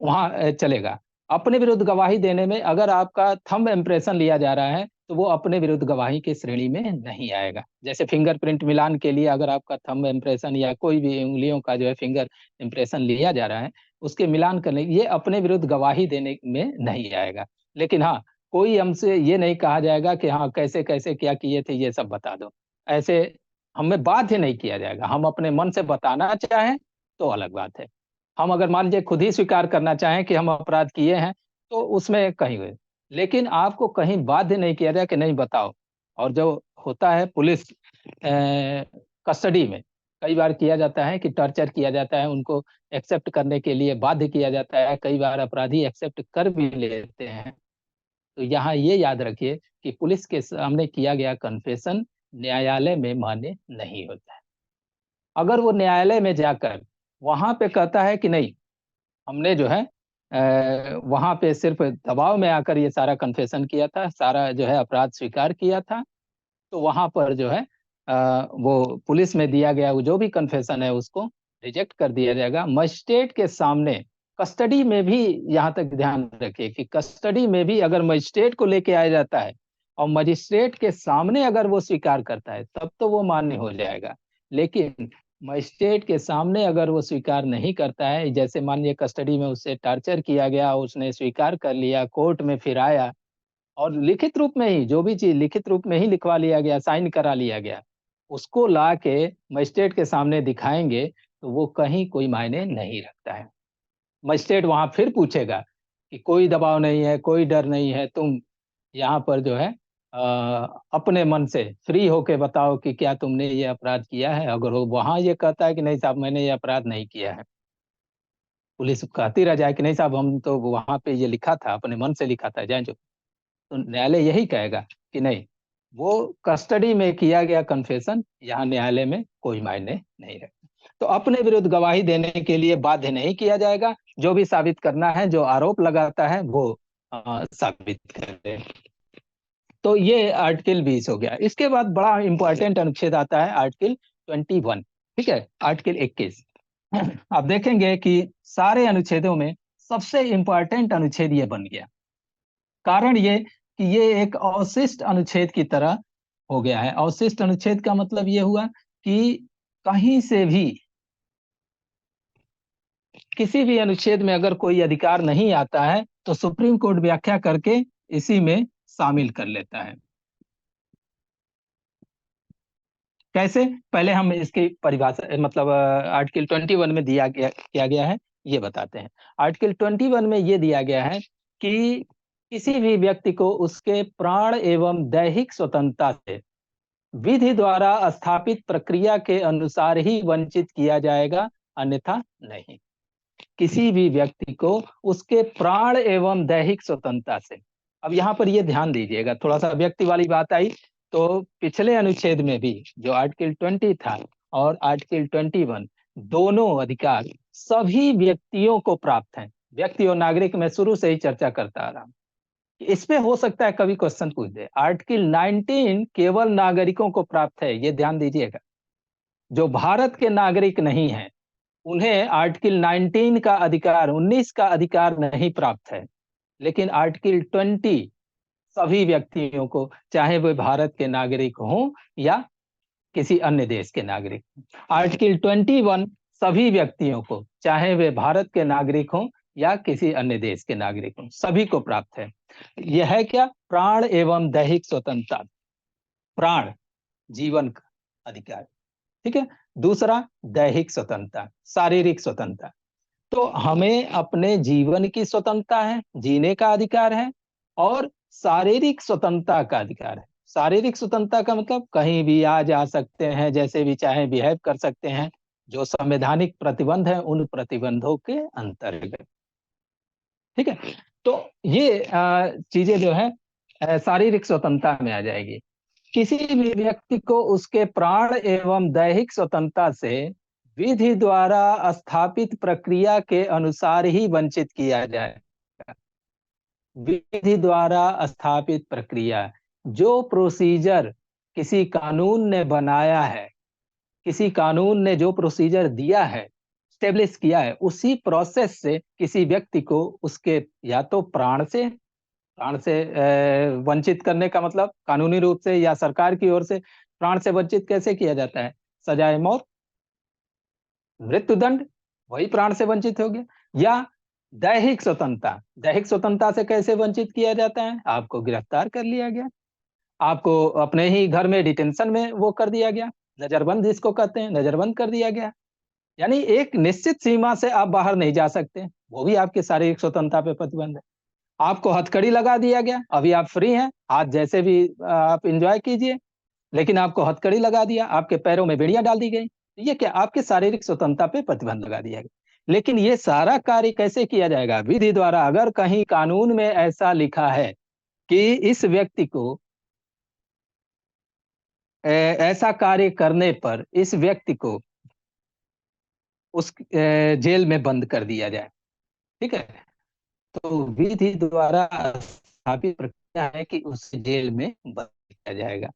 Speaker 4: वहां चलेगा। अपने विरुद्ध गवाही देने में अगर आपका थंब इम्प्रेशन लिया जा रहा है तो वो अपने विरुद्ध गवाही की श्रेणी में नहीं आएगा। जैसे फिंगरप्रिंट मिलान के लिए अगर आपका थंब इम्प्रेशन या कोई भी उंगलियों का जो है फिंगर इम्प्रेशन लिया जा रहा है, उसके मिलान करने, ये अपने विरुद्ध गवाही देने में नहीं आएगा। लेकिन हाँ, कोई हमसे ये नहीं कहा जाएगा कि हाँ कैसे कैसे क्या किए थे ये सब बता दो, ऐसे हमें बाध्य नहीं किया जाएगा। हम अपने मन से बताना चाहें तो अलग बात है। हम अगर मान लीजिए खुद ही स्वीकार करना चाहें कि हम अपराध किए हैं तो उसमें कहीं हुए, लेकिन आपको कहीं बाध्य नहीं किया जाए कि नहीं बताओ। और जो होता है पुलिस कस्टडी में कई बार किया जाता है कि टॉर्चर किया जाता है, उनको एक्सेप्ट करने के लिए बाध्य किया जाता है, कई बार अपराधी एक्सेप्ट कर भी लेते हैं। तो यहाँ ये याद रखिए कि पुलिस के सामने किया गया कन्फेशन न्यायालय में मान्य नहीं होता है। अगर वो न्यायालय में जाकर वहां पे कहता है कि नहीं, हमने जो है वहां पे सिर्फ दबाव में आकर ये सारा कन्फेशन किया था, सारा जो है अपराध स्वीकार किया था, तो वहां पर जो है वो पुलिस में दिया गया वो जो भी कन्फेशन है उसको रिजेक्ट कर दिया जाएगा। मजिस्ट्रेट के सामने, कस्टडी में भी यहाँ तक ध्यान रखिए कि कस्टडी में भी अगर मजिस्ट्रेट को लेके आया जाता है और मजिस्ट्रेट के सामने अगर वो स्वीकार करता है तब तो वो मान्य हो जाएगा। लेकिन मजिस्ट्रेट के सामने अगर वो स्वीकार नहीं करता है, जैसे मान लीजिए कस्टडी में उससे टॉर्चर किया गया, उसने स्वीकार कर लिया, कोर्ट में फिर आया और लिखित रूप में ही जो भी चीज लिखित रूप में ही लिखवा लिया गया, साइन करा लिया गया, उसको ला के मजिस्ट्रेट के सामने दिखाएंगे तो वो कहीं कोई मायने नहीं रखता है। मजिस्ट्रेट वहां फिर पूछेगा कि कोई दबाव नहीं है, कोई डर नहीं है, तुम यहाँ पर जो है अपने मन से फ्री होके बताओ कि क्या तुमने ये अपराध किया है। अगर वो वहां ये कहता है कि नहीं साहब मैंने ये अपराध नहीं किया है, पुलिस कहती रह जाए कि नहीं साहब हम तो वहां पे ये लिखा था, अपने मन से लिखा था, जाए जो, तो न्यायालय यही कहेगा कि नहीं, वो कस्टडी में किया गया कन्फेशन यहाँ न्यायालय में कोई मायने नहीं रखता। तो अपने विरुद्ध गवाही देने के लिए बाध्य नहीं किया जाएगा। जो भी साबित करना है, जो आरोप लगाता है वो साबित करे। तो ये आर्टिकल 20 हो गया। इसके बाद बड़ा इंपॉर्टेंट अनुच्छेद आता है आर्टिकल 21। ठीक है, आर्टिकल 21 आप देखेंगे कि सारे अनुच्छेदों में सबसे इंपॉर्टेंट अनुच्छेद ये बन गया। कारण ये कि ये एक अवशिष्ट अनुच्छेद की तरह हो गया है। अवशिष्ट अनुच्छेद का मतलब ये हुआ कि कहीं से भी किसी भी अनुच्छेद में अगर कोई अधिकार नहीं आता है तो सुप्रीम कोर्ट व्याख्या करके इसी में शामिल कर लेता है। कैसे, पहले हम इसकी परिभाषा मतलब आर्टिकल 21 में किया गया है ये बताते हैं। आर्टिकल 21 में ये दिया गया है कि किसी भी व्यक्ति को उसके प्राण एवं दैहिक स्वतंत्रता से विधि द्वारा स्थापित प्रक्रिया के अनुसार ही वंचित किया जाएगा, अन्यथा नहीं। किसी भी व्यक्ति को उसके प्राण एवं दैहिक स्वतंत्रता से, अब यहाँ पर ये ध्यान दीजिएगा, थोड़ा सा व्यक्ति वाली बात आई तो पिछले अनुच्छेद में भी जो आर्टिकल 20 था और आर्टिकल 21 दोनों अधिकार सभी व्यक्तियों को प्राप्त हैं। व्यक्ति और नागरिक में शुरू से ही चर्चा करता आ रहा हूं, इस पे हो सकता है कभी क्वेश्चन पूछ दे। आर्टिकल 19 केवल नागरिकों को प्राप्त है, ये ध्यान दीजिएगा। जो भारत के नागरिक नहीं है उन्हें आर्टिकल 19 का अधिकार, 19 का अधिकार नहीं प्राप्त है। लेकिन आर्टिकल 20 सभी व्यक्तियों को, चाहे वे भारत के नागरिक हों या किसी अन्य देश के नागरिक। आर्टिकल 21 सभी व्यक्तियों को, चाहे वे भारत के नागरिक हों या किसी अन्य देश के नागरिक हों, सभी को प्राप्त है। यह है क्या, प्राण एवं दैहिक स्वतंत्रता। प्राण जीवन का अधिकार, ठीक है। दूसरा दैहिक स्वतंत्रता, शारीरिक स्वतंत्रता। तो हमें अपने जीवन की स्वतंत्रता है, जीने का अधिकार है, और शारीरिक स्वतंत्रता का अधिकार है। शारीरिक स्वतंत्रता का मतलब कहीं भी आ जा सकते हैं, जैसे भी चाहे बिहेव कर सकते हैं, जो संवैधानिक प्रतिबंध है उन प्रतिबंधों के अंतर्गत। ठीक है, तो ये चीजें जो है शारीरिक स्वतंत्रता में आ जाएगी। किसी भी व्यक्ति को उसके प्राण एवं दैहिक स्वतंत्रता से विधि द्वारा स्थापित प्रक्रिया के अनुसार ही वंचित किया जाएगा। विधि द्वारा स्थापित प्रक्रिया, जो प्रोसीजर किसी कानून ने बनाया है, किसी कानून ने जो प्रोसीजर दिया है, स्टेब्लिश किया है, उसी प्रोसेस से किसी व्यक्ति को उसके या तो प्राण से वंचित करने का मतलब कानूनी रूप से या सरकार की ओर से प्राण से वंचित कैसे किया जाता है, सजाए मौत, मृत्युदंड, वही प्राण से वंचित हो गया। या दैहिक स्वतंत्रता, दैहिक स्वतंत्रता से कैसे वंचित किया जाता है, आपको गिरफ्तार कर लिया गया, आपको अपने ही घर में डिटेंशन में वो कर दिया गया, नजरबंद जिसको कहते हैं, नजरबंद कर दिया गया। यानी एक निश्चित सीमा से आप बाहर नहीं जा सकते, वो भी आपकी शारीरिक स्वतंत्रता पे प्रतिबंध है। आपको हथकड़ी लगा दिया गया, अभी आप फ्री हैं, हाथ जैसे भी आप एंजॉय कीजिए, लेकिन आपको हथकड़ी लगा दिया, आपके पैरों में बेड़ियां डाल दी गई, ये क्या, आपके शारीरिक स्वतंत्रता पे प्रतिबंध लगा दिया गया। लेकिन ये सारा कार्य कैसे किया जाएगा, विधि द्वारा। अगर कहीं कानून में ऐसा लिखा है कि इस व्यक्ति को ऐसा कार्य करने पर इस व्यक्ति को उस जेल में बंद कर दिया जाए, ठीक है, तो विधि द्वारा स्थापित प्रक्रिया है कि उसे जेल में बंद किया जाएगा।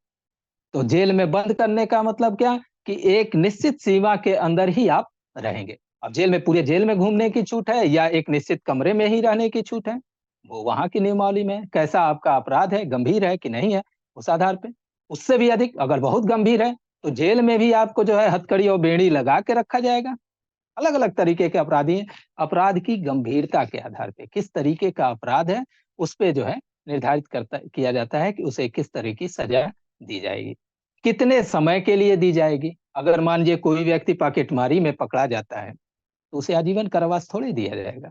Speaker 4: तो जेल में बंद करने का मतलब क्या, कि एक निश्चित सीमा के अंदर ही आप रहेंगे। अब जेल में, पूरे जेल में घूमने की छूट है या एक निश्चित कमरे में ही रहने की छूट है, वो वहां की नियमावली में, कैसा आपका अपराध है, गंभीर है कि नहीं है, उस आधार पे। उससे भी अधिक अगर बहुत गंभीर है तो जेल में भी आपको जो है हथकड़ी और बेड़ी लगा के रखा जाएगा। अलग अलग तरीके के अपराधी हैं, अपराध की गंभीरता के आधार पे, किस तरीके का अपराध है उस पे जो है निर्धारित किया जाता है कि उसे किस तरह की सजा दी जाएगी, कितने समय के लिए दी जाएगी। अगर मान लीजिए कोई व्यक्ति पॉकेटमारी में पकड़ा जाता है तो उसे आजीवन कारावास थोड़ी दिया जाएगा,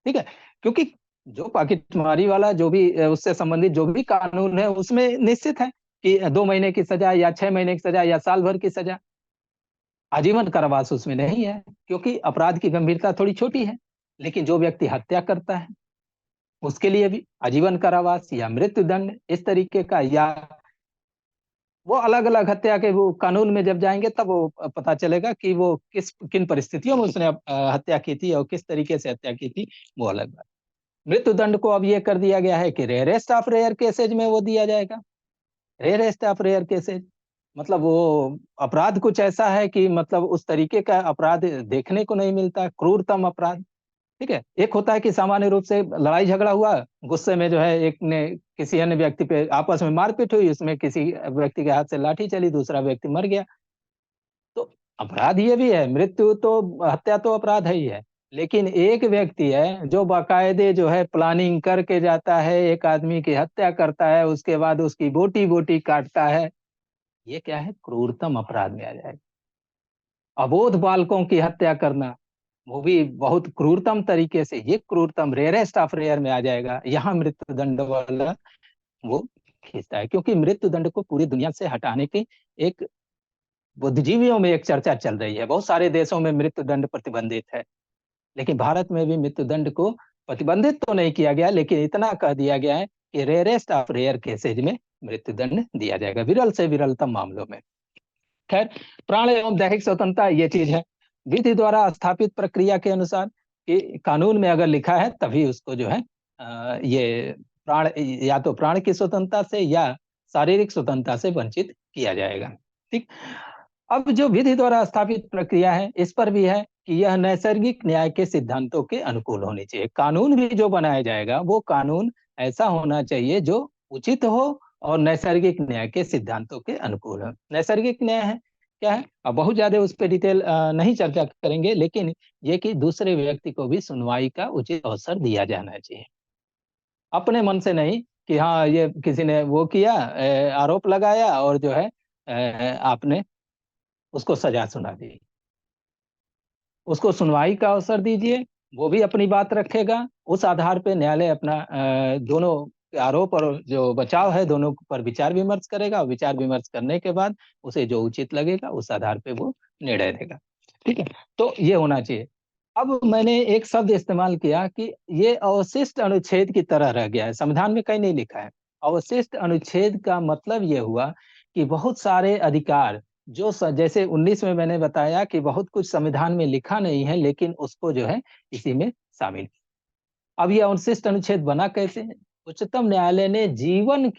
Speaker 4: ठीक है, क्योंकि जो पाकिटमारी वाला जो भी उससे संबंधित जो भी कानून है उसमें निश्चित है कि 2 महीने की सजा या 6 महीने की सजा या साल भर की सजा। आजीवन कारावास उसमें नहीं है, क्योंकि अपराध की गंभीरता थोड़ी छोटी है। लेकिन जो व्यक्ति हत्या करता है उसके लिए भी आजीवन कारावास या मृत्यु दंड इस तरीके का, या वो अलग अलग हत्या के वो कानून में जब जाएंगे तब वो पता चलेगा कि वो किन परिस्थितियों में उसने हत्या की थी और किस तरीके से हत्या की थी, वो अलग बात। मृत्यु दंड को अब ये कर दिया गया है कि रेयरेस्ट ऑफ रेयर केसेज में वो दिया जाएगा। रेयरेस्ट ऑफ रेयर केसेज मतलब वो अपराध कुछ ऐसा है कि मतलब उस तरीके का अपराध देखने को नहीं मिलता, क्रूरतम अपराध। ठीक है, एक होता है कि सामान्य रूप से लड़ाई झगड़ा हुआ, गुस्से में जो है एक ने किसी अन्य व्यक्ति पे आपस में मारपीट हुई, उसमें किसी व्यक्ति के हाथ से लाठी चली, दूसरा व्यक्ति मर गया। तो अपराध ये भी है, मृत्यु तो हत्या तो अपराध है ही है। लेकिन एक व्यक्ति है जो बाकायदे जो है प्लानिंग करके जाता है, एक आदमी की हत्या करता है, उसके बाद उसकी बोटी बोटी काटता है, ये क्या है, क्रूरतम अपराध में आ जाएगा। अबोध बालकों की हत्या करना, वो भी बहुत क्रूरतम तरीके से, ये क्रूरतम रेयरेस्ट ऑफ रेयर में आ जाएगा। यहाँ मृत्यु दंड वाला वो खींचता है, क्योंकि मृत्यु दंड को पूरी दुनिया से हटाने की एक बुद्धिजीवियों में एक चर्चा चल रही है। बहुत सारे देशों में मृत्यु दंड प्रतिबंधित है, लेकिन भारत में भी मृत्यु दंड को प्रतिबंधित तो नहीं किया गया, लेकिन इतना कह दिया गया है कि रेयरेस्ट ऑफ रेयर केसेज में मृत्यु दंड दिया जाएगा, विरल से विरलतम मामलों में। खैर, प्राण एवं दैहिक स्वतंत्रता ये चीज है, विधि द्वारा स्थापित प्रक्रिया के अनुसार कि कानून में अगर लिखा है तभी उसको जो है ये प्राण, या तो प्राण की स्वतंत्रता से या शारीरिक स्वतंत्रता से वंचित किया जाएगा। ठीक, अब जो विधि द्वारा स्थापित प्रक्रिया है इस पर भी है कि यह नैसर्गिक न्याय के सिद्धांतों के अनुकूल होनी चाहिए। कानून भी जो बनाया जाएगा वो कानून ऐसा होना चाहिए जो उचित हो और नैसर्गिक न्याय के सिद्धांतों के अनुकूल है। नैसर्गिक न्याय है क्या है, अब बहुत ज्यादा उस पर डिटेल नहीं चर्चा करेंगे, लेकिन ये कि दूसरे व्यक्ति को भी सुनवाई का उचित अवसर दिया जाना चाहिए, अपने मन से नहीं कि हाँ ये किसी ने वो किया, आरोप लगाया और जो है आपने उसको सजा सुना दी। उसको सुनवाई का अवसर दीजिए, वो भी अपनी बात रखेगा, उस आधार पे न्यायालय अपना दोनों आरोप और जो बचाव है दोनों पर विचार विमर्श करेगा, और विचार विमर्श करने के बाद उसे जो उचित लगेगा उस आधार पे वो निर्णय देगा। ठीक है, तो ये होना चाहिए। अब मैंने एक शब्द इस्तेमाल किया कि ये अवशिष्ट अनुच्छेद की तरह रह गया है, संविधान में कहीं नहीं लिखा है। अवशिष्ट अनुच्छेद का मतलब ये हुआ कि बहुत सारे अधिकार जो जैसे 19 में मैंने बताया कि बहुत कुछ संविधान में लिखा नहीं है, लेकिन उसको जो है इसी में शामिल। अब ये अवशिष्ट अनुच्छेद बना कैसे है? उच्चतम न्यायालय ने जीवन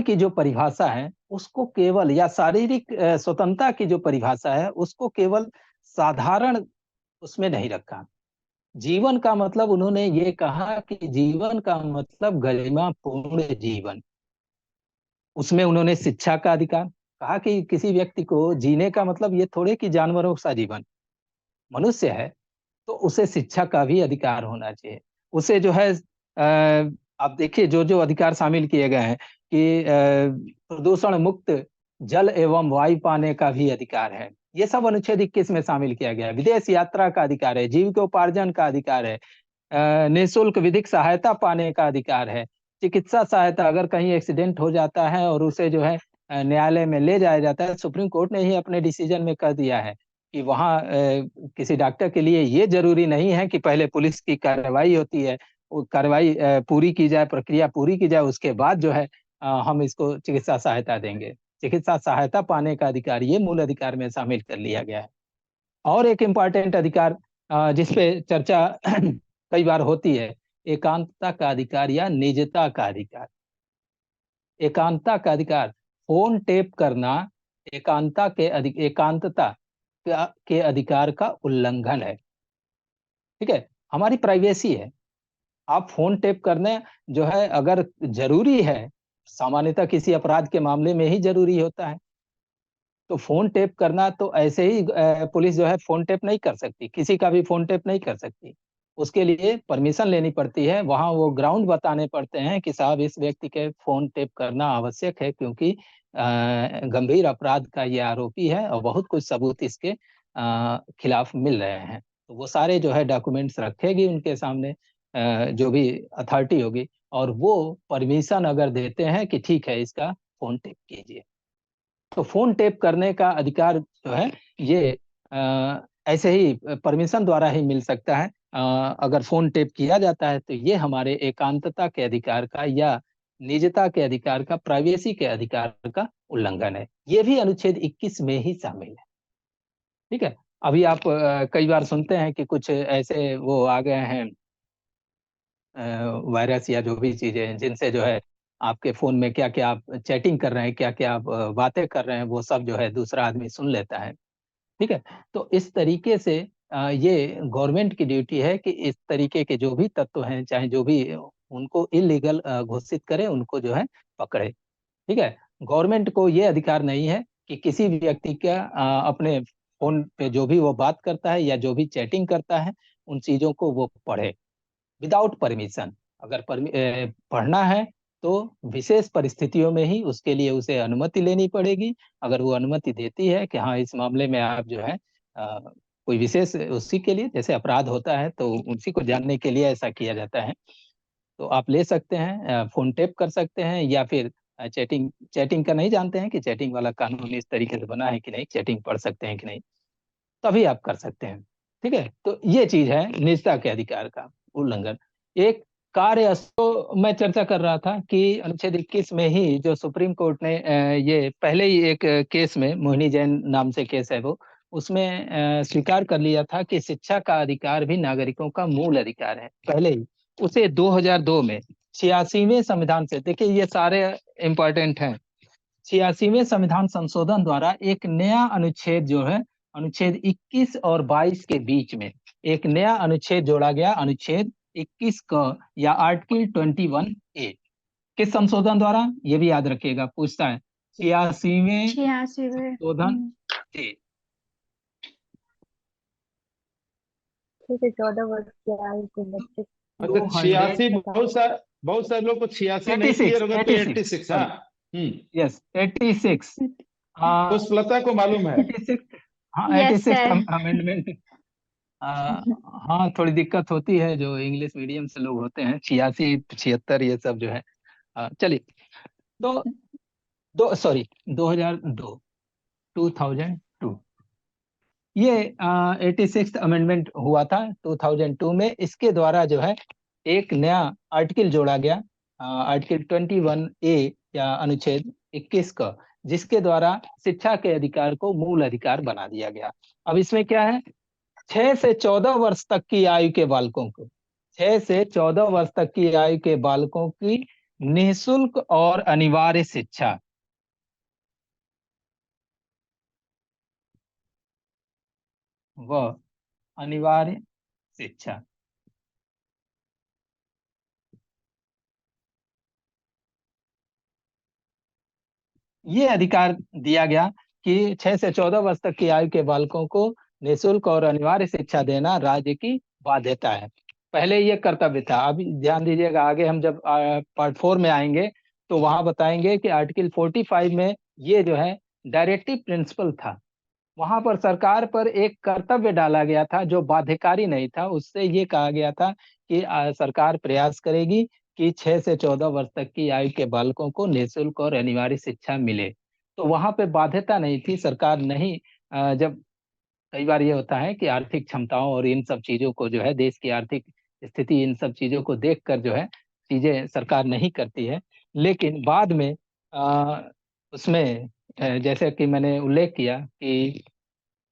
Speaker 4: की जो परिभाषा है उसको केवल, या शारीरिक स्वतंत्रता की जो परिभाषा है उसको केवल साधारण उसमें नहीं रखा। जीवन का मतलब उन्होंने ये कहा कि जीवन का मतलब गरिमापूर्ण जीवन। उसमें उन्होंने शिक्षा का अधिकार कहा कि किसी व्यक्ति को जीने का मतलब ये थोड़े कि जानवरों सा जीवन, मनुष्य है तो उसे शिक्षा का भी अधिकार होना चाहिए। उसे जो है आप देखिए जो जो अधिकार शामिल किए गए हैं कि प्रदूषण मुक्त जल एवं वायु पाने का भी अधिकार है, ये सब अनुच्छेद 21 में शामिल किया गया है। विदेश यात्रा का अधिकार है, जीविकोपार्जन का अधिकार है, निःशुल्क विधिक सहायता पाने का अधिकार है, चिकित्सा सहायता, अगर कहीं एक्सीडेंट हो जाता है और उसे जो है न्यायालय में ले जाया जाता है, सुप्रीम कोर्ट ने ही अपने डिसीजन में कह दिया है कि वहाँ किसी डॉक्टर के लिए ये जरूरी नहीं है कि पहले पुलिस की कार्रवाई होती है, वो कार्रवाई पूरी की जाए, प्रक्रिया पूरी की जाए, उसके बाद जो है हम इसको चिकित्सा सहायता देंगे। चिकित्सा सहायता पाने का अधिकार ये मूल अधिकार में शामिल कर लिया गया है। और एक इम्पॉर्टेंट अधिकार जिसपे चर्चा कई बार होती है, एकांतता का अधिकार या निजता का अधिकार। एकांतता का अधिकार, फोन टेप करना एकांतता के अधिकार का उल्लंघन है। ठीक है, हमारी प्राइवेसी है। आप फोन टेप करने जो है अगर जरूरी है, सामान्यतः किसी अपराध के मामले में ही जरूरी होता है, तो फोन टेप करना तो ऐसे ही पुलिस जो है फोन टेप नहीं कर सकती, किसी का भी फोन टेप नहीं कर सकती। उसके लिए परमिशन लेनी पड़ती है, वहां वो ग्राउंड बताने पड़ते हैं कि साहब इस व्यक्ति के फोन टेप करना आवश्यक है क्योंकि गंभीर अपराध का ये आरोपी है और बहुत कुछ सबूत इसके खिलाफ मिल रहे हैं। तो वो सारे जो है डॉक्यूमेंट्स रखेगी उनके सामने, जो भी अथॉरिटी होगी, और वो परमिशन अगर देते हैं कि ठीक है इसका फोन टेप कीजिए, तो फोन टेप करने का अधिकार जो है ये ऐसे ही परमिशन द्वारा ही मिल सकता है। अगर फोन टेप किया जाता है तो ये हमारे एकांतता के अधिकार का या निजता के अधिकार का, प्राइवेसी के अधिकार का उल्लंघन है। ये भी अनुच्छेद 21 में ही शामिल है। ठीक है। अभी आप कई बार सुनते हैं कि कुछ ऐसे वो आ गए हैं वायरस या जो भी चीजें हैं जिनसे जो है आपके फोन में क्या क्या आप चैटिंग कर रहे हैं, क्या क्या आप बातें कर रहे हैं, वो सब जो है दूसरा आदमी सुन लेता है। ठीक है। तो इस तरीके से ये गवर्नमेंट की ड्यूटी है कि इस तरीके के जो भी तत्व हैं, चाहे जो भी, उनको इलीगल घोषित करे, उनको जो है पकड़े। ठीक है। गवर्नमेंट को ये अधिकार नहीं है कि किसी व्यक्ति का अपने फोन पे जो भी वो बात करता है या जो भी चैटिंग करता है उन चीजों को वो पढ़े विदाउट परमिशन। अगर पढ़ना है तो विशेष परिस्थितियों में ही उसके लिए उसे अनुमति लेनी पड़ेगी। अगर वो अनुमति देती है कि हाँ इस मामले में आप जो है कोई विशेष उसी के लिए जैसे अपराध होता है तो उसी को जानने के लिए ऐसा किया जाता है, तो आप ले सकते हैं, फोन टेप कर सकते हैं, या फिर चैटिंग चैटिंग का नहीं जानते हैं कि चैटिंग वाला कानून इस तरीके से बना है कि नहीं, चैटिंग पढ़ सकते हैं कि नहीं, तभी आप कर सकते हैं। ठीक है। तो ये चीज है निजता के अधिकार का उल्लंघन। एक कार्य तो मैं चर्चा कर रहा था कि अनुच्छेद 21 में ही जो सुप्रीम कोर्ट ने ये पहले ही एक केस में, मोहिनी जैन नाम से केस है वो, उसमें स्वीकार कर लिया था कि शिक्षा का अधिकार भी नागरिकों का मूल अधिकार है। पहले ही उसे 2002 में 86वें संविधान से, देखिए ये सारे इंपॉर्टेंट हैं, 86वें संविधान संशोधन द्वारा एक नया अनुच्छेद जो है, अनुच्छेद 21 और 22 के बीच में एक नया अनुच्छेद जोड़ा गया, अनुच्छेद 21 का या आर्टिकल 21A। किस संशोधन द्वारा, ये भी याद रखिएगा, पूछता है 86वें
Speaker 1: 86वें
Speaker 4: संशोधन ए।
Speaker 1: ठीक है, 14 वर्ष के आयु के बच्चे
Speaker 3: मतलब 86, बहुत सारे लोग को 86 नहीं
Speaker 4: 86,
Speaker 3: क्लियर होगा तो
Speaker 4: 86,
Speaker 3: 86। हाँ।
Speaker 4: यस 86।
Speaker 3: पुष्पलता को मालूम है।
Speaker 4: 86, हाँ
Speaker 1: यस
Speaker 4: 86
Speaker 1: सर।
Speaker 4: अमेंडमेंट। हाँ थोड़ी दिक्कत होती है जो इंग्लिश मीडियम से लोग होते हैं, 86 76 ये सब जो है। चलिए, तो 2002 ये 86th अमेंडमेंट हुआ था 2002 में। इसके द्वारा जो है एक नया आर्टिकल जोड़ा गया, आर्टिकल 21A या अनुच्छेद 21 का, जिसके द्वारा शिक्षा के अधिकार को मूल अधिकार बना दिया गया। अब इसमें क्या है, 6 से 14 वर्ष तक की आयु के बालकों को, 6 से 14 वर्ष तक की आयु के बालकों की निःशुल्क और अनिवार्य शिक्षा, वह अनिवार्य शिक्षा, ये अधिकार दिया गया कि 6 से 14 वर्ष तक की आयु के बालकों को निःशुल्क और अनिवार्य शिक्षा देना राज्य की बाध्यता है। पहले ये कर्तव्य था। अभी ध्यान दीजिएगा, आगे हम जब पार्ट 4 में आएंगे तो वहां बताएंगे कि आर्टिकल 45 में ये जो है डायरेक्टिव प्रिंसिपल था, वहां पर सरकार पर एक कर्तव्य डाला गया था जो बाध्यकारी नहीं था। उससे ये कहा गया था कि सरकार प्रयास करेगी कि 6 से 14 वर्ष तक की आयु के बालकों को निःशुल्क और अनिवार्य शिक्षा मिले। तो वहां पे बाध्यता नहीं थी, सरकार नहीं, जब कई बार ये होता है कि आर्थिक क्षमताओं और इन सब चीजों को जो है, देश की आर्थिक स्थिति, इन सब चीजों को देखकर जो है चीजें सरकार नहीं करती है। लेकिन बाद में उसमें जैसे कि मैंने उल्लेख किया कि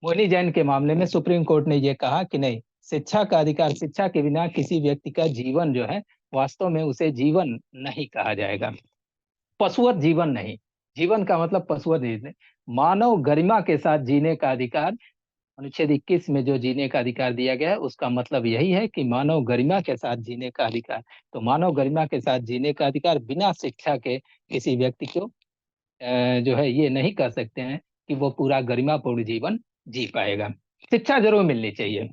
Speaker 4: मोहिनी जैन के मामले में सुप्रीम कोर्ट ने यह कहा कि नहीं, शिक्षा का अधिकार, शिक्षा के बिना किसी व्यक्ति का जीवन जो है वास्तव में उसे जीवन नहीं कहा जाएगा, पशुवत जीवन नहीं। जीवन का मतलब पशुवत नहीं, मानव गरिमा के साथ जीने का अधिकार, अनुच्छेद 21 में जो जीने का अधिकार दिया गया है उसका मतलब यही है कि मानव गरिमा के साथ जीने का अधिकार। तो मानव गरिमा के साथ जीने का अधिकार बिना शिक्षा के किसी व्यक्ति को जो है ये नहीं कह सकते हैं कि वो पूरा गरिमापूर्ण जीवन जी पाएगा। शिक्षा जरूर मिलनी चाहिए।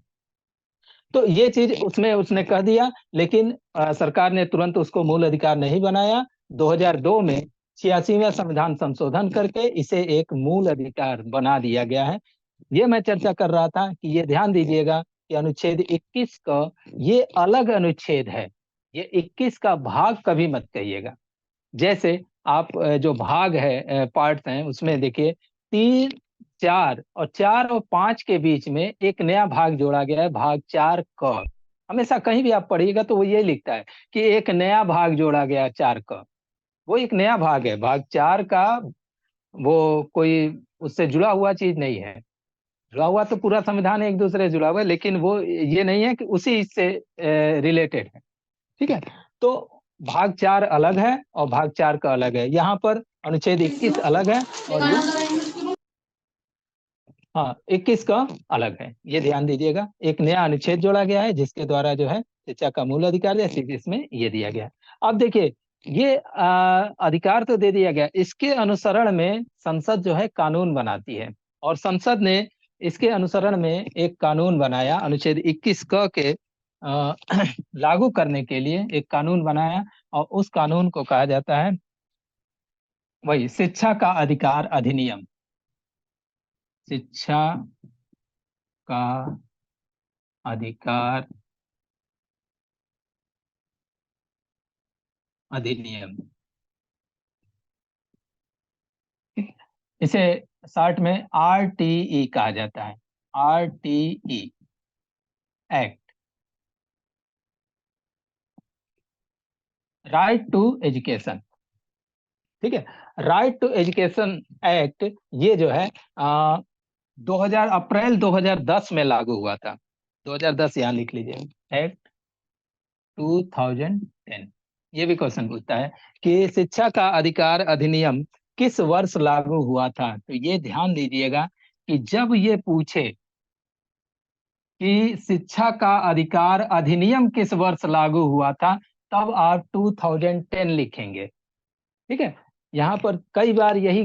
Speaker 4: तो ये चीज उसमें उसने कह दिया, लेकिन सरकार ने तुरंत उसको मूल अधिकार नहीं बनाया। 2002 में 86वां संविधान संशोधन करके इसे एक मूल अधिकार बना दिया गया है। ये मैं चर्चा कर रहा था कि ये ध्यान दीजिएगा कि अनुच्छेद 21 का ये अलग अनुच्छेद है, ये 21 का भाग कभी मत कहिएगा। जैसे आप जो भाग है, पार्ट्स हैं, उसमें देखिए 3, 4 और 4 और 5 के बीच में एक नया भाग जोड़ा गया है, भाग 4 क। हमेशा कहीं भी आप पढ़िएगा तो वो ये लिखता है कि एक नया भाग जोड़ा गया 4 क। वो एक नया भाग है, भाग 4 का। वो कोई उससे जुड़ा हुआ चीज नहीं है, जुड़ा हुआ तो पूरा संविधान एक दूसरे से जुड़ा हुआ है, लेकिन वो ये नहीं है कि उसी से रिलेटेड है। ठीक है, तो भाग 4 अलग है और भाग 4 का अलग है। यहाँ पर अनुच्छेद 21 अलग है और ये, हाँ, 21 का अलग है, ये ध्यान दीजिएगा। एक नया अनुच्छेद जोड़ा गया है जिसके द्वारा जो है शिक्षा का मूल अधिकार है, इसमें ये दिया गया है। अब देखिए, ये अधिकार तो दे दिया गया, इसके अनुसरण में संसद जो है कानून बनाती है, और संसद ने इसके अनुसरण में एक कानून बनाया, अनुच्छेद 21 क के लागू करने के लिए एक कानून बनाया, और उस कानून को कहा जाता है वही शिक्षा का अधिकार अधिनियम। शिक्षा का अधिकार अधिनियम, इसे शॉर्ट में RTE कहा जाता है, RTE act, right to education. ठीक है, राइट टू एजुकेशन एक्ट ये जो है 2000 अप्रैल 2010 में लागू हुआ था। 2010 यहाँ लिख लीजिए, एक्ट 2010। ये भी क्वेश्चन पूछता है कि शिक्षा का अधिकार अधिनियम किस वर्ष लागू हुआ था, तो ये ध्यान दीजिएगा कि जब ये पूछे कि शिक्षा का अधिकार अधिनियम किस वर्ष लागू हुआ था, तब आप 2010 लिखेंगे। ठीक है, यहाँ पर कई बार यही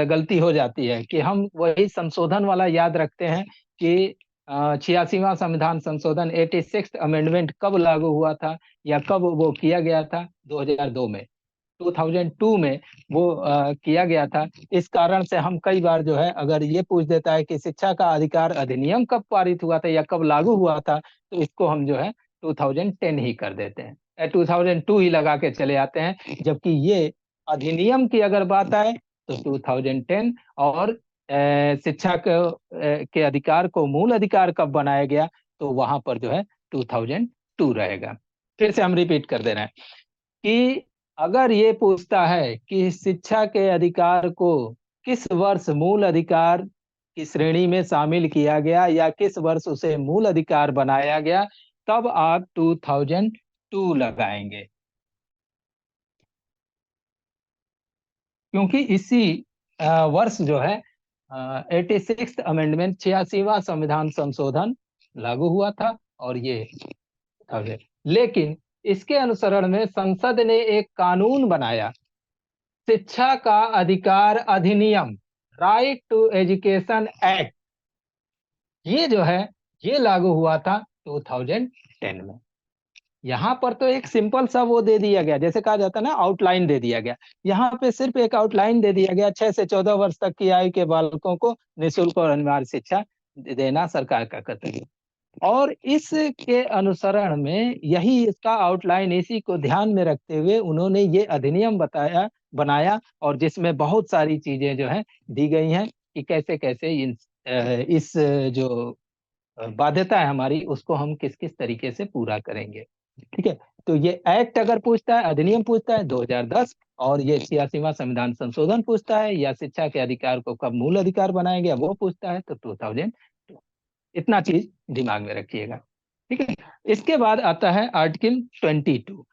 Speaker 4: गलती हो जाती है कि हम वही संशोधन वाला याद रखते हैं कि 86वां संविधान संशोधन 86th अमेंडमेंट कब लागू हुआ था या कब वो किया गया था, 2002 में, 2002 में वो किया गया था। इस कारण से हम कई बार जो है, अगर ये पूछ देता है कि शिक्षा का अधिकार अधिनियम कब पारित हुआ था या कब लागू हुआ था, तो इसको हम जो है 2010 ही कर देते हैं, 2002 ही लगा के चले आते हैं। जबकि ये अधिनियम की अगर बात आए तो 2010, और शिक्षा के अधिकार को मूल अधिकार कब बनाया गया, तो वहां पर जो है 2002 रहेगा। फिर से हम रिपीट कर दे रहे हैं कि अगर ये पूछता है कि शिक्षा के अधिकार को किस वर्ष मूल अधिकार की श्रेणी में शामिल किया गया या किस वर्ष उसे मूल अधिकार बनाया गया, तब आप 2002 लगाएंगे, क्योंकि इसी वर्ष जो है 86th अमेंडमेंट 86वां संविधान संशोधन लागू हुआ था, और ये लेकिन इसके अनुसरण में संसद ने एक कानून बनाया, शिक्षा का अधिकार अधिनियम, राइट टू एजुकेशन एक्ट। ये जो है ये लागू हुआ था 2010 में। यहाँ पर तो एक सिंपल सा वो दे दिया गया, जैसे कहा जाता है ना, आउटलाइन दे दिया गया। यहाँ पे सिर्फ एक आउटलाइन दे दिया गया, 6 से 14 वर्ष तक की आयु के बालकों को निःशुल्क और अनिवार्य शिक्षा देना सरकार का कर्तव्य। और इसके अनुसरण में यही इसका आउटलाइन, इसी को ध्यान में रखते हुए उन्होंने ये अधिनियम बनाया, और जिसमें बहुत सारी चीजें जो है दी गई हैं कि कैसे कैसे इस जो बाध्यता है हमारी, उसको हम किस किस तरीके से पूरा करेंगे। ठीक है, तो ये एक्ट अगर पूछता है, अधिनियम पूछता है 2010, और ये 86वां संविधान संशोधन पूछता है, या शिक्षा के अधिकार को कब मूल अधिकार बनाया गया वो पूछता है, तो 2000। इतना चीज दिमाग में रखिएगा। ठीक है, इसके बाद आता है आर्टिकल 22।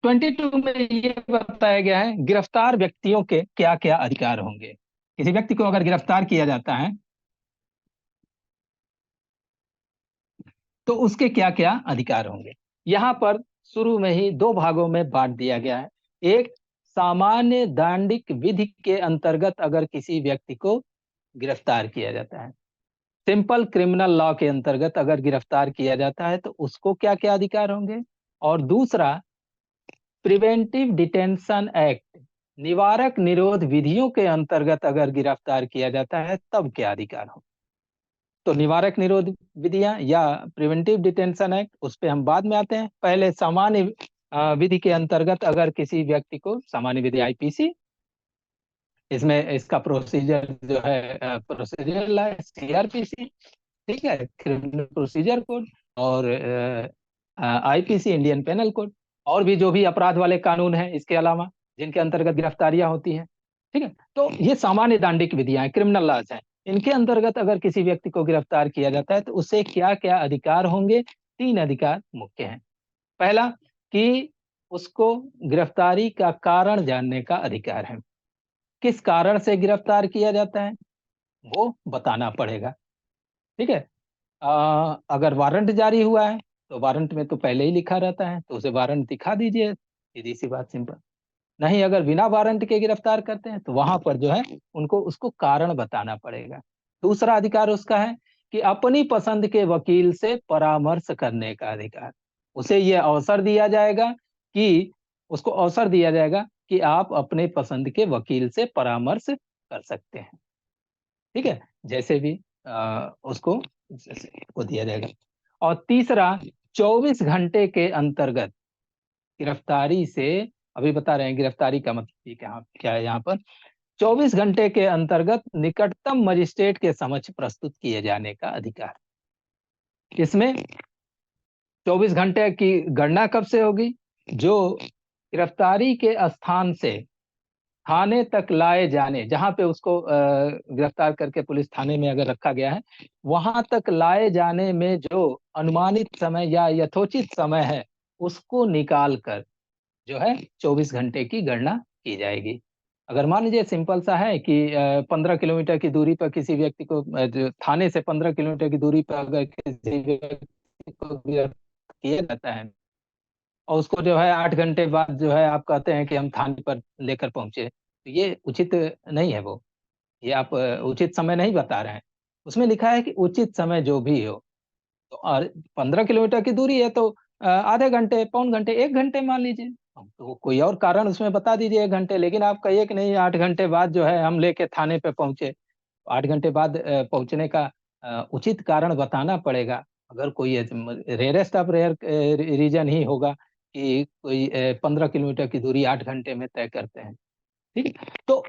Speaker 4: ट्वेंटी टू में ये बताया गया है गिरफ्तार व्यक्तियों के क्या क्या अधिकार होंगे। किसी व्यक्ति को अगर गिरफ्तार किया जाता है तो उसके क्या क्या अधिकार होंगे। यहाँ पर शुरू में ही 2 भागों में बांट दिया गया है। एक, सामान्य दंडिक विधि के अंतर्गत अगर किसी व्यक्ति को गिरफ्तार किया जाता है, सिंपल क्रिमिनल लॉ के अंतर्गत अगर गिरफ्तार किया जाता है तो उसको क्या क्या अधिकार होंगे, और दूसरा प्रिवेंटिव डिटेंशन एक्ट, निवारक निरोध विधियों के अंतर्गत अगर गिरफ्तार किया जाता है तब क्या अधिकार हो। तो निवारक निरोध विधियां या प्रिवेंटिव डिटेंशन एक्ट, उस पर हम बाद में आते हैं। पहले सामान्य विधि के अंतर्गत अगर किसी व्यक्ति को, सामान्य विधि आईपीसी, इसमें इसका प्रोसीजर जो है प्रोसीजर लॉ सीआरपीसी, ठीक है, क्रिमिनल प्रोसीजर कोड, और आईपीसी इंडियन पेनल कोड, और भी जो भी अपराध वाले कानून हैं इसके अलावा जिनके अंतर्गत गिरफ्तारियां होती हैं, ठीक है। तो ये सामान्य दांडिक विधियां हैं, क्रिमिनल लॉज हैं। इनके अंतर्गत अगर किसी व्यक्ति को गिरफ्तार किया जाता है तो उसे क्या क्या अधिकार होंगे। 3 अधिकार मुख्य हैं। पहला कि उसको गिरफ्तारी का कारण जानने का अधिकार है, किस कारण से गिरफ्तार किया जाता है वो बताना पड़ेगा, ठीक है। अगर वारंट जारी हुआ है तो वारंट में तो पहले ही लिखा रहता है, तो उसे वारंट दिखा दीजिए, सीधी सी बात, सिंपल। नहीं, अगर बिना वारंट के गिरफ्तार करते हैं तो वहां पर जो है उनको उसको कारण बताना पड़ेगा। दूसरा अधिकार उसका है कि अपनी पसंद के वकील से परामर्श करने का अधिकार, उसे यह अवसर दिया जाएगा कि उसको अवसर दिया जाएगा कि आप अपने पसंद के वकील से परामर्श कर सकते हैं, ठीक है, जैसे भी उसको को दिया जाएगा। और तीसरा 24 घंटे के अंतर्गत गिरफ्तारी से, अभी बता रहे हैं गिरफ्तारी का मतलब क्या है यहाँ पर, 24 घंटे के अंतर्गत निकटतम मजिस्ट्रेट के समक्ष प्रस्तुत किए जाने का अधिकार। इसमें 24 घंटे की गणना कब से होगी, जो गिरफ्तारी के स्थान से थाने तक लाए जाने, जहां पे उसको गिरफ्तार करके पुलिस थाने में अगर रखा गया है, वहां तक लाए जाने में जो अनुमानित समय या यथोचित समय है उसको निकाल कर जो है 24 घंटे की गणना की जाएगी। अगर मान लीजिए सिंपल सा है कि 15 किलोमीटर की दूरी पर किसी व्यक्ति को, जो थाने से 15 किलोमीटर की दूरी पर अगर किसी व्यक्ति को गिरफ्तार किया जाता है और उसको जो है 8 घंटे बाद जो है आप कहते हैं कि हम थाने पर लेकर पहुंचे, तो ये उचित नहीं है। वो ये आप उचित समय नहीं बता रहे हैं। उसमें लिखा है कि उचित समय जो भी हो, तो और 15 किलोमीटर की दूरी है तो आधे घंटे, पौन घंटे, 1 घंटे मान लीजिए, तो कोई और कारण उसमें बता दीजिए 1 घंटे। लेकिन आप कहिए कि नहीं 8 घंटे बाद जो है हम लेके थाने पे पहुंचे, 8 घंटे बाद पहुंचने का उचित कारण बताना पड़ेगा। अगर कोई रेयरेस्ट ऑफ रेयर रीजन ही होगा कि कोई 15 किलोमीटर की दूरी 8 घंटे में तय करते हैं, ठीक है। तो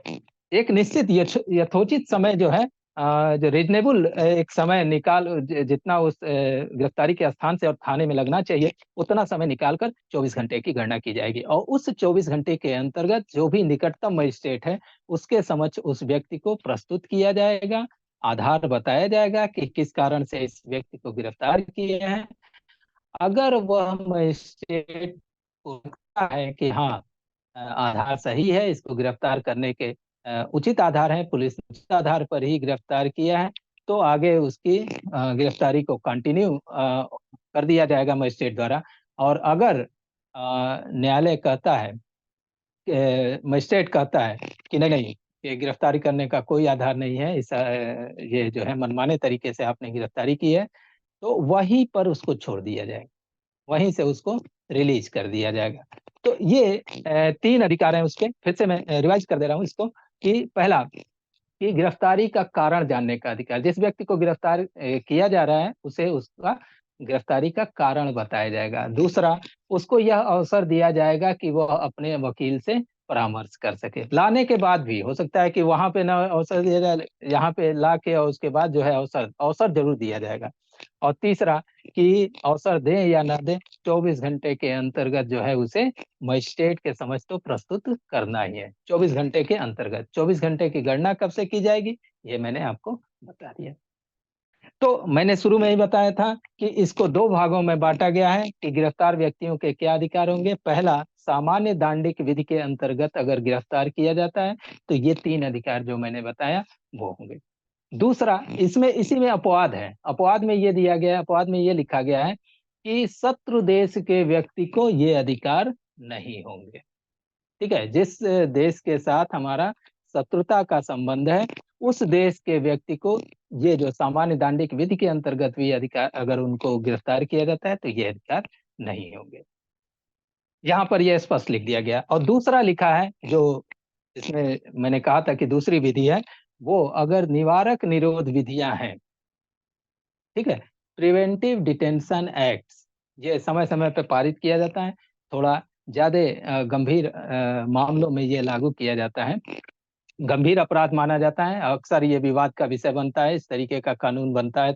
Speaker 4: एक निश्चित यथोचित समय जो है, जो रीजनेबल एक समय निकाल, जितना उस गिरफ्तारी के स्थान से और थाने में लगना चाहिए उतना समय निकालकर 24 घंटे की गणना की जाएगी। और उस 24 घंटे के अंतर्गत जो भी निकटतम मजिस्ट्रेट है उसके समक्ष उस व्यक्ति को प्रस्तुत किया जाएगा, आधार बताया जाएगा कि किस कारण से इस व्यक्ति को गिरफ्तार किए हैं। अगर वह मजिस्ट्रेट को लगता है कि हाँ आधार सही है, इसको गिरफ्तार करने के उचित आधार है, पुलिस ने उचित आधार पर ही गिरफ्तार किया है, तो आगे उसकी गिरफ्तारी को कंटिन्यू कर दिया जाएगा मजिस्ट्रेट द्वारा। और अगर न्यायालय कहता है, मजिस्ट्रेट कहता है कि नहीं नहीं, ये गिरफ्तारी करने का कोई आधार नहीं है, इस ये जो है मनमाने तरीके से आपने गिरफ्तारी की है, तो वहीं पर उसको छोड़ दिया जाएगा, वहीं से उसको रिलीज कर दिया जाएगा। तो ये 3 अधिकार हैं उसके। फिर से मैं रिवाइज कर दे रहा हूँ इसको कि पहला कि गिरफ्तारी का कारण जानने का अधिकार, जिस व्यक्ति को गिरफ्तार किया जा रहा है उसे उसका गिरफ्तारी का कारण बताया जाएगा। दूसरा, उसको यह अवसर दिया जाएगा कि वह अपने वकील से परामर्श कर सके। लाने के बाद भी हो सकता है कि वहां पे ना अवसर दिया जाए, यहाँ पे ला के और उसके बाद जो है अवसर जरूर दिया जाएगा। और तीसरा कि अवसर दें या ना दें, 24 घंटे के अंतर्गत जो है उसे मजिस्ट्रेट के समक्ष तो प्रस्तुत करना ही है। 24 घंटे के अंतर्गत, 24 घंटे की गणना कब से की जाएगी ये मैंने आपको बता दिया। तो मैंने शुरू में ही बताया था कि इसको 2 भागों में बांटा गया है कि गिरफ्तार व्यक्तियों के क्या अधिकार होंगे। पहला, सामान्य दांडिक विधि के अंतर्गत अगर गिरफ्तार किया जाता है तो ये 3 अधिकार जो मैंने बताया वो होंगे। दूसरा, इसमें इसी में अपवाद है। अपवाद में ये दिया गया है, अपवाद में ये लिखा गया है कि शत्रु देश के व्यक्ति को ये अधिकार नहीं होंगे, ठीक है। जिस देश के साथ हमारा शत्रुता का संबंध है, उस देश के व्यक्ति को ये जो सामान्य दांडिक विधि के अंतर्गत भी अधिकार, अगर उनको गिरफ्तार किया जाता है तो ये अधिकार नहीं होंगे। यहाँ पर यह स्पष्ट लिख दिया गया। और दूसरा लिखा है, जो इसमें मैंने कहा था कि दूसरी विधि है, वो अगर निवारक निरोध विधियां हैं, ठीक है, प्रिवेंटिव डिटेंशन एक्ट्स, ये समय समय पे पारित किया जाता है, थोड़ा ज्यादा गंभीर मामलों में ये लागू किया जाता है, गंभीर अपराध माना जाता है, अक्सर ये विवाद का विषय बनता है, इस तरीके का कानून बनता है।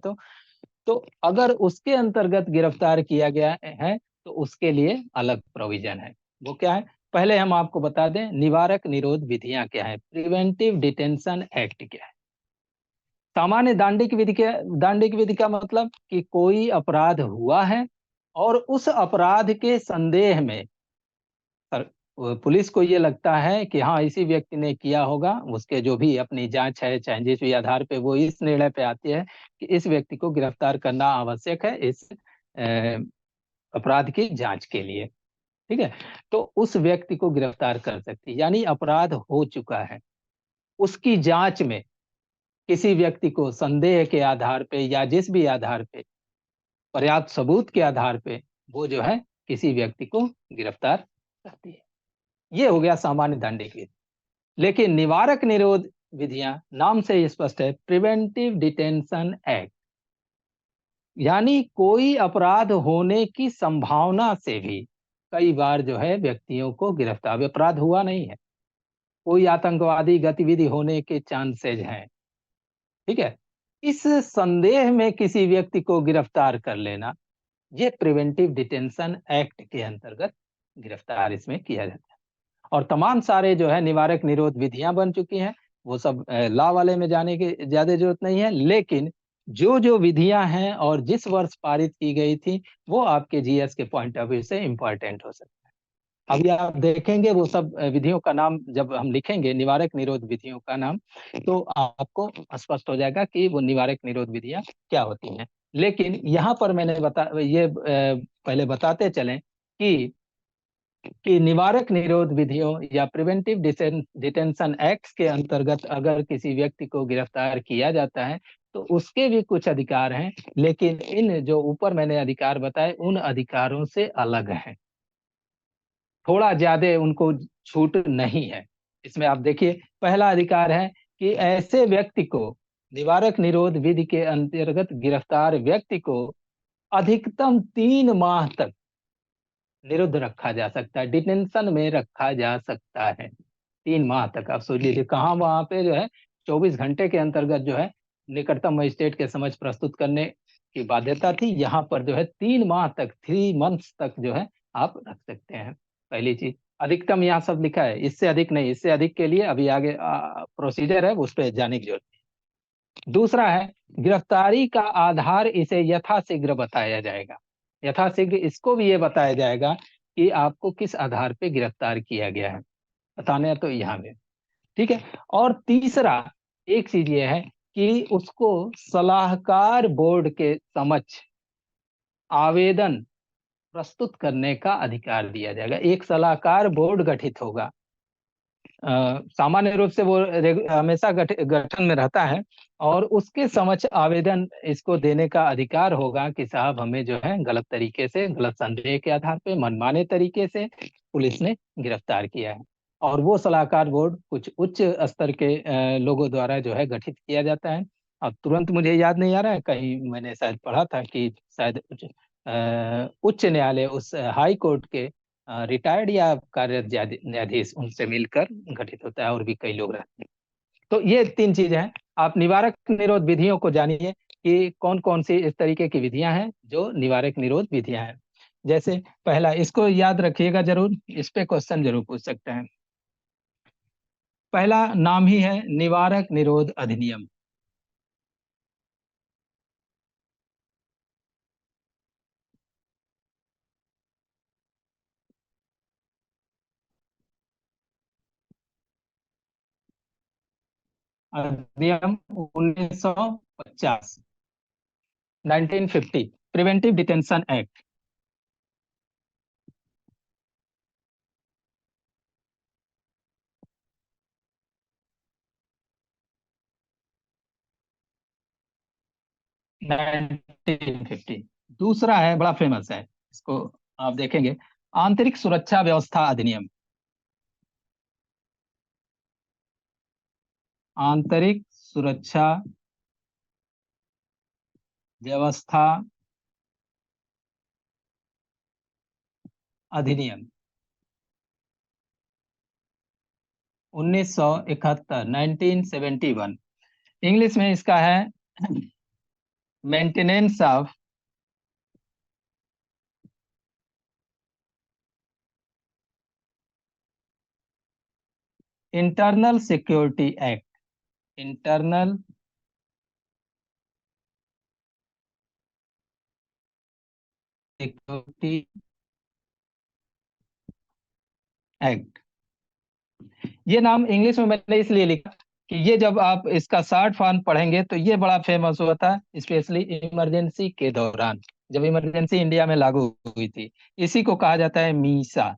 Speaker 4: तो अगर उसके अंतर्गत गिरफ्तार किया गया है तो उसके लिए अलग प्रोविजन है। वो क्या है, पहले हम आपको बता दें निवारक निरोध विधियां क्या है, प्रिवेंटिव डिटेंशन एक्ट क्या है। सामान्य दांडिक विधि का मतलब कि कोई अपराध हुआ है और उस अपराध के संदेह में पुलिस को ये लगता है कि हाँ इसी व्यक्ति ने किया होगा, उसके जो भी अपनी जांच है चाहे जिस भी आधार पे वो इस निर्णय पे आती है कि इस व्यक्ति को गिरफ्तार करना आवश्यक है इस अपराध की जांच के लिए, ठीक है, तो उस व्यक्ति को गिरफ्तार कर सकती है। यानी अपराध हो चुका है, उसकी जांच में किसी व्यक्ति को संदेह के आधार पे या जिस भी आधार पे, पर्याप्त सबूत के आधार पे वो जो है किसी व्यक्ति को गिरफ्तार करती है। ये हो गया सामान्य दांडिक विधि। लेकिन निवारक निरोध विधियां नाम से ही स्पष्ट है, प्रिवेंटिव डिटेंशन एक्ट, यानी कोई अपराध होने की संभावना से भी कई बार जो है व्यक्तियों को गिरफ्तार, अपराध हुआ नहीं है, कोई आतंकवादी गतिविधि होने के चांसेज हैं, ठीक है, इस संदेह में किसी व्यक्ति को गिरफ्तार कर लेना, ये प्रिवेंटिव डिटेंशन एक्ट के अंतर्गत गिरफ्तार इसमें किया जाता है। और तमाम सारे जो है निवारक निरोध विधियां बन चुकी हैं, वो सब लॉ वाले में जाने की ज्यादा जरूरत नहीं है, लेकिन जो जो विधियां हैं और जिस वर्ष पारित की गई थी वो आपके जीएस के पॉइंट ऑफ व्यू से इंपॉर्टेंट हो सकता है। अभी आप देखेंगे वो सब विधियों का नाम जब हम लिखेंगे, निवारक निरोध विधियों का नाम, तो आपको स्पष्ट हो जाएगा कि वो निवारक निरोध विधियां क्या होती हैं। लेकिन यहाँ पर मैंने पहले बताते चलें कि निवारक निरोध विधियों या प्रिवेंटिव डिटेंशन एक्ट्स के अंतर्गत अगर किसी व्यक्ति को गिरफ्तार किया जाता है तो उसके भी कुछ अधिकार हैं, लेकिन इन जो ऊपर मैंने अधिकार बताए उन अधिकारों से अलग हैं, थोड़ा ज्यादा उनको छूट नहीं है। इसमें आप देखिए, पहला अधिकार है कि ऐसे व्यक्ति को, निवारक निरोध विधि के अंतर्गत गिरफ्तार व्यक्ति को अधिकतम 3 माह तक निरुद्ध रखा जा सकता है, डिटेंशन में रखा जा सकता है 3 माह तक। आप सोच लीजिए कहाँ, वहां पे जो है 24 घंटे के अंतर्गत जो है निकटतम मजिस्ट्रेट के समक्ष प्रस्तुत करने की बाध्यता थी, यहाँ पर जो है 3 माह तक, 3 मंथ्स तक जो है आप रख सकते हैं। पहली चीज, अधिकतम यहाँ सब लिखा है, इससे अधिक नहीं, इससे अधिक के लिए अभी आगे प्रोसीजर है उस पर जाने की जरूरत नहीं। दूसरा है, गिरफ्तारी का आधार इसे यथाशीघ्र बताया जाएगा, यथाशीघ्र इसको भी ये बताया जाएगा कि आपको किस आधार पे गिरफ्तार किया गया है, बताने तो यहाँ में, ठीक है। और तीसरा एक चीज ये है कि उसको सलाहकार बोर्ड के समक्ष आवेदन प्रस्तुत करने का अधिकार दिया जाएगा। एक सलाहकार बोर्ड गठित होगा, सामान्य रूप से वो हमेशा गठन में रहता है, और उसके समक्ष आवेदन इसको देने का अधिकार होगा कि साहब हमें जो है गलत तरीके से, गलत संदेह के आधार पे, मनमाने तरीके से पुलिस ने गिरफ्तार किया है। और वो सलाहकार बोर्ड कुछ उच्च स्तर के लोगों द्वारा जो है गठित किया जाता है। अब तुरंत मुझे याद नहीं आ रहा है, कहीं मैंने शायद पढ़ा था कि शायद उच्च न्यायालय, उस हाई कोर्ट के रिटायर्ड या कार्यरत न्यायाधीश, उनसे मिलकर गठित होता है, और भी कई लोग रहते हैं। तो ये 3 चीजें हैं। आप निवारक निरोध विधियों को जानिए कि कौन कौन सी इस तरीके की विधियां हैं जो निवारक निरोध विधियां हैं। जैसे पहला, इसको याद रखिएगा जरूर, इस पे क्वेश्चन जरूर पूछ सकते हैं। पहला नाम ही है निवारक निरोध अधिनियम। अधिनियम 1950, 1950, प्रिवेंटिव डिटेंशन एक्ट। 1950। दूसरा है, बड़ा फेमस है, इसको आप देखेंगे, आंतरिक सुरक्षा व्यवस्था अधिनियम। आंतरिक सुरक्षा व्यवस्था अधिनियम 1971, 1971। इंग्लिश में इसका है maintenance of internal security act. Internal security act. ये नाम इंग्लिश में मैंने इसलिए लिखा कि ये जब आप इसका शॉर्ट फॉर्म पढ़ेंगे तो ये बड़ा फेमस हुआ था, स्पेशली इमरजेंसी के दौरान, जब इमरजेंसी इंडिया में लागू हुई थी। इसी को कहा जाता है Misa,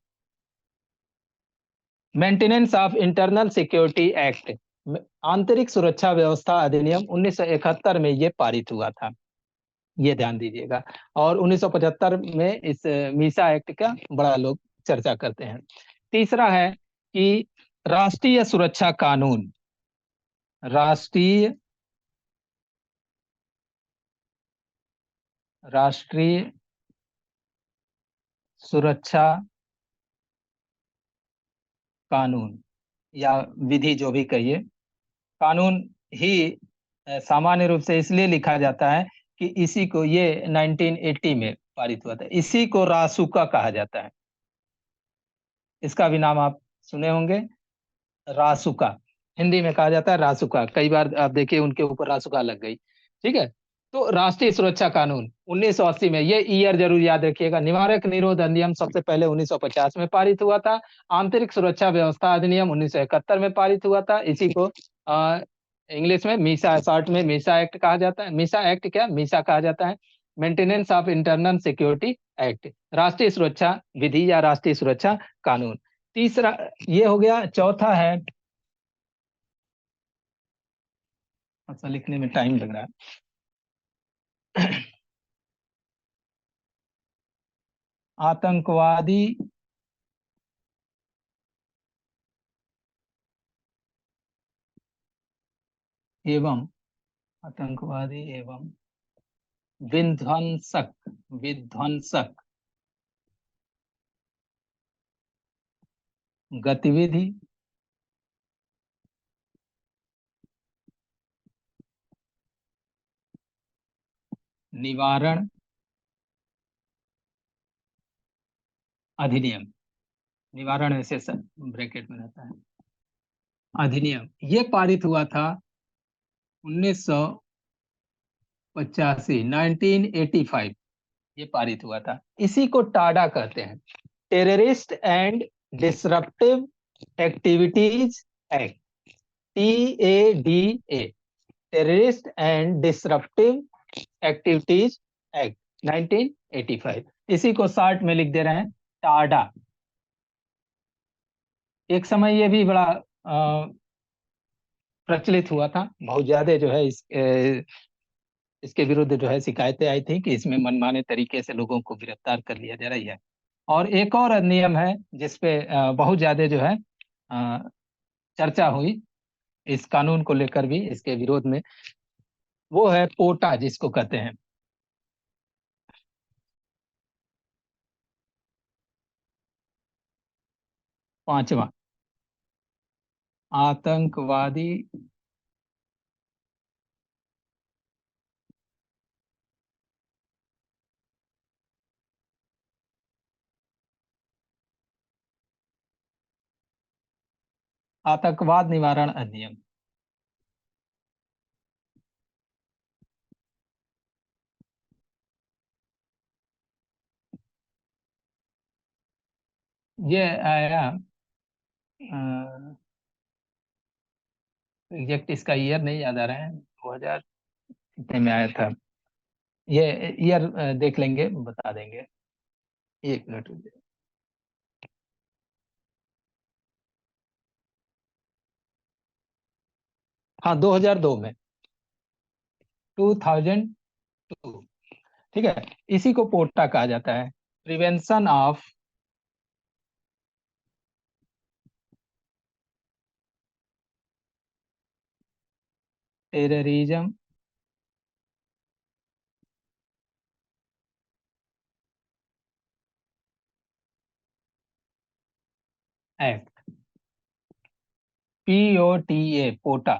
Speaker 4: maintenance of internal security act. आंतरिक सुरक्षा व्यवस्था अधिनियम 1971 में ये पारित हुआ था, ये ध्यान दीजिएगा। और 1975 में इस मीसा एक्ट का बड़ा लोग चर्चा करते हैं। तीसरा है कि राष्ट्रीय सुरक्षा कानून। राष्ट्रीय सुरक्षा कानून या विधि, जो भी कहिए, कानून ही सामान्य रूप से इसलिए लिखा जाता है कि इसी को, ये 1980 में पारित हुआ था, इसी को रासुका कहा जाता है। इसका भी नाम आप सुने होंगे, रासुका। हिंदी में कहा जाता है रासुका, कई बार आप देखिए उनके ऊपर रासुका लग गई। ठीक है, तो राष्ट्रीय सुरक्षा कानून 1980 में, ये ईयर जरूर याद रखिएगा। निवारक निरोध अधिनियम सबसे पहले 1950 में पारित हुआ था। आंतरिक सुरक्षा व्यवस्था अधिनियम 1971 में पारित हुआ था। इसी को इंग्लिश में मीसा, शॉर्ट में मीसा एक्ट कहा जाता है। मीसा एक्ट क्या, मीसा कहा जाता है, maintenance of internal security act, राष्ट्रीय सुरक्षा विधि या राष्ट्रीय सुरक्षा कानून। तीसरा ये हो गया। चौथा है, अच्छा लिखने में टाइम लग रहा है, आतंकवादी एवं विध्वंसक गतिविधि निवारण अधिनियम। निवारण ऐसे ब्रैकेट में रहता है, अधिनियम। ये पारित हुआ था 1985, 1985 ये पारित हुआ था। इसी को टाडा कहते हैं, terrorist and disruptive activities act, TADA, terrorist and disruptive activities act 1985। इसी को शॉर्ट में लिख दे रहे हैं टाडा। एक समय ये भी बड़ा प्रचलित हुआ था, बहुत ज्यादा जो है इसके विरुद्ध जो है शिकायतें आई थी कि इसमें मनमाने तरीके से लोगों को गिरफ्तार कर लिया जा रही है। और एक और अधिनियम है जिसपे बहुत ज्यादा जो है चर्चा हुई इस कानून को लेकर भी, इसके विरोध में, वो है पोटा जिसको कहते हैं। पांचवा, आतंकवादी आतंकवाद निवारण अधिनियम। ये आया, एग्जैक्ट इसका ईयर नहीं याद आ रहा है, 2000 कितने में आया था, ये ईयर देख लेंगे, बता देंगे, एक मिनट रुकिए। हाँ, 2002 में, 2002 टू। ठीक है, इसी को पोटा कहा जाता है, prevention of terrorism act, POTA, पोटा।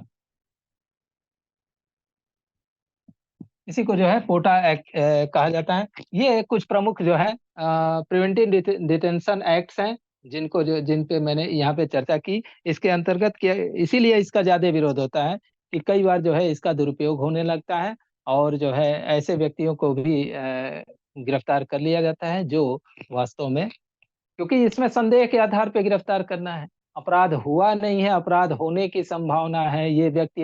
Speaker 4: इसी को जो है पोटा एक्ट कहा जाता है। ये कुछ प्रमुख जो है प्रिवेंटिव डिटेंशन एक्ट्स हैं, जिन पे मैंने यहाँ पे चर्चा की। इसके अंतर्गत क्या, इसीलिए इसका ज्यादा विरोध होता है कि कई बार जो है इसका दुरुपयोग होने लगता है, और जो है ऐसे व्यक्तियों को भी गिरफ्तार कर लिया जाता है जो वास्तव में, क्योंकि इसमें संदेह के आधार पर गिरफ्तार करना है। अपराध हुआ नहीं है, अपराध होने की संभावना है, ये व्यक्ति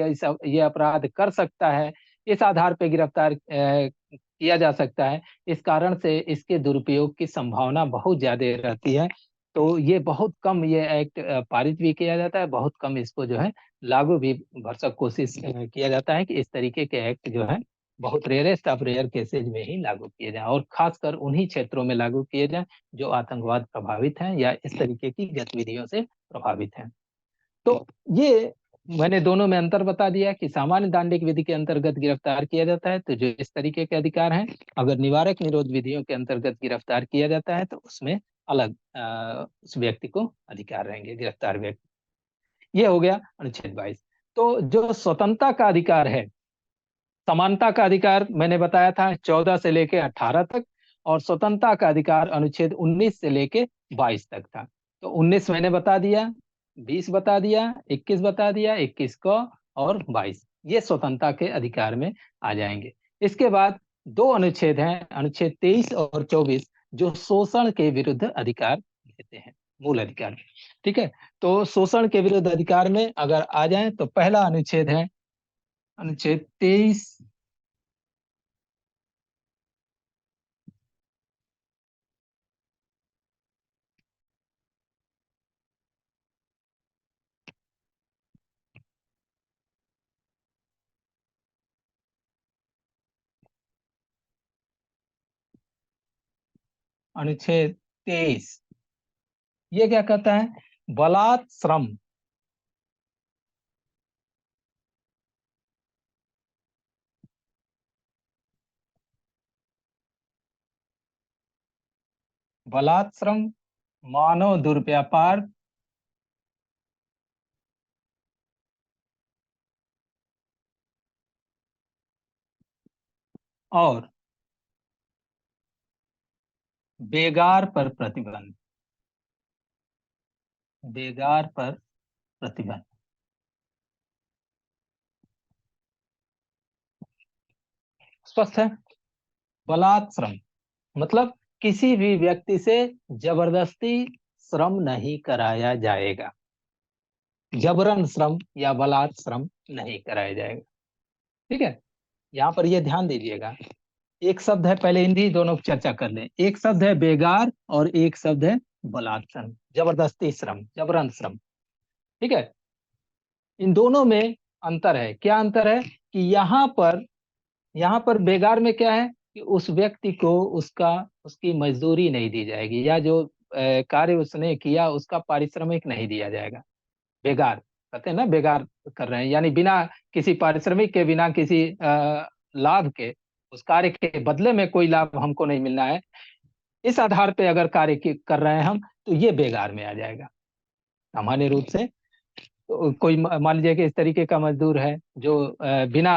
Speaker 4: ये अपराध कर सकता है, इस आधार पर गिरफ्तार किया जा सकता है। इस कारण से इसके दुरुपयोग की संभावना बहुत ज्यादा रहती है। तो ये बहुत कम ये एक्ट पारित भी किया जाता है, बहुत कम इसको जो है लागू भी भरसक कोशिश किया जाता है कि इस तरीके के एक्ट जो है बहुत रेयरेस्ट ऑफ रेयर केसेज में ही लागू किए जाएं, और खासकर उन्हीं क्षेत्रों में लागू किए जाएं जो आतंकवाद प्रभावित हैं या इस तरीके की गतिविधियों से प्रभावित हैं। तो ये मैंने दोनों में अंतर बता दिया कि सामान्य दांडिक विधि के अंतर्गत गिरफ्तार किया जाता है तो जो इस तरीके के अधिकार हैं, अगर निवारक निरोध विधियों के अंतर्गत गिरफ्तार किया जाता है तो उसमें अलग उस व्यक्ति को अधिकार रहेंगे, गिरफ्तार व्यक्ति। ये हो गया अनुच्छेद 22। तो जो स्वतंत्रता का अधिकार है, समानता का अधिकार मैंने बताया था 14 से लेके 18 तक, और स्वतंत्रता का अधिकार अनुच्छेद 19 से लेके 22 तक था। तो 19 मैंने बता दिया, 20 बता दिया, 21 बता दिया, 21 को और 22, ये स्वतंत्रता के अधिकार में आ जाएंगे। इसके बाद दो अनुच्छेद हैं, अनुच्छेद 23 और 24, जो शोषण के विरुद्ध अधिकार देते हैं, मूल अधिकार। ठीक है, तो शोषण के विरुद्ध अधिकार में अगर आ जाए तो पहला अनुच्छेद है अनुच्छेद 23। अनुच्छेद 23 ये क्या कहता है? बलात् श्रम, बलात् श्रम, मानव दुर्व्यापार, और बेगार पर प्रतिबंध, बेगार पर प्रतिबंध। स्पष्ट है? बलात् श्रम मतलब किसी भी व्यक्ति से जबरदस्ती श्रम नहीं कराया जाएगा, जबरन श्रम या बलात् श्रम नहीं कराया जाएगा। ठीक है, यहाँ पर ये ध्यान दीजिएगा, एक शब्द है, पहले इन्हीं दोनों की चर्चा कर लें। एक शब्द है बेगार और एक शब्द है बलात् श्रम, जबरदस्ती श्रम, जबरन श्रम। ठीक है, इन दोनों में अंतर है। क्या अंतर है कि यहाँ पर बेगार में क्या है कि उस व्यक्ति को उसकी मजदूरी नहीं दी जाएगी, या जो कार्य उसने किया उसका पारिश्रमिक नहीं दिया जाएगा। बेगार कहते हैं ना, बेगार कर रहे हैं, यानी बिना किसी पारिश्रमिक के, बिना किसी लाभ के, उस कार्य के बदले में कोई लाभ हमको नहीं मिलना है, इस आधार पे अगर कार्य कर रहे हैं हम, तो ये बेगार में आ जाएगा। सामान्य रूप से तो कोई मान लीजिए कि इस तरीके का मजदूर है जो बिना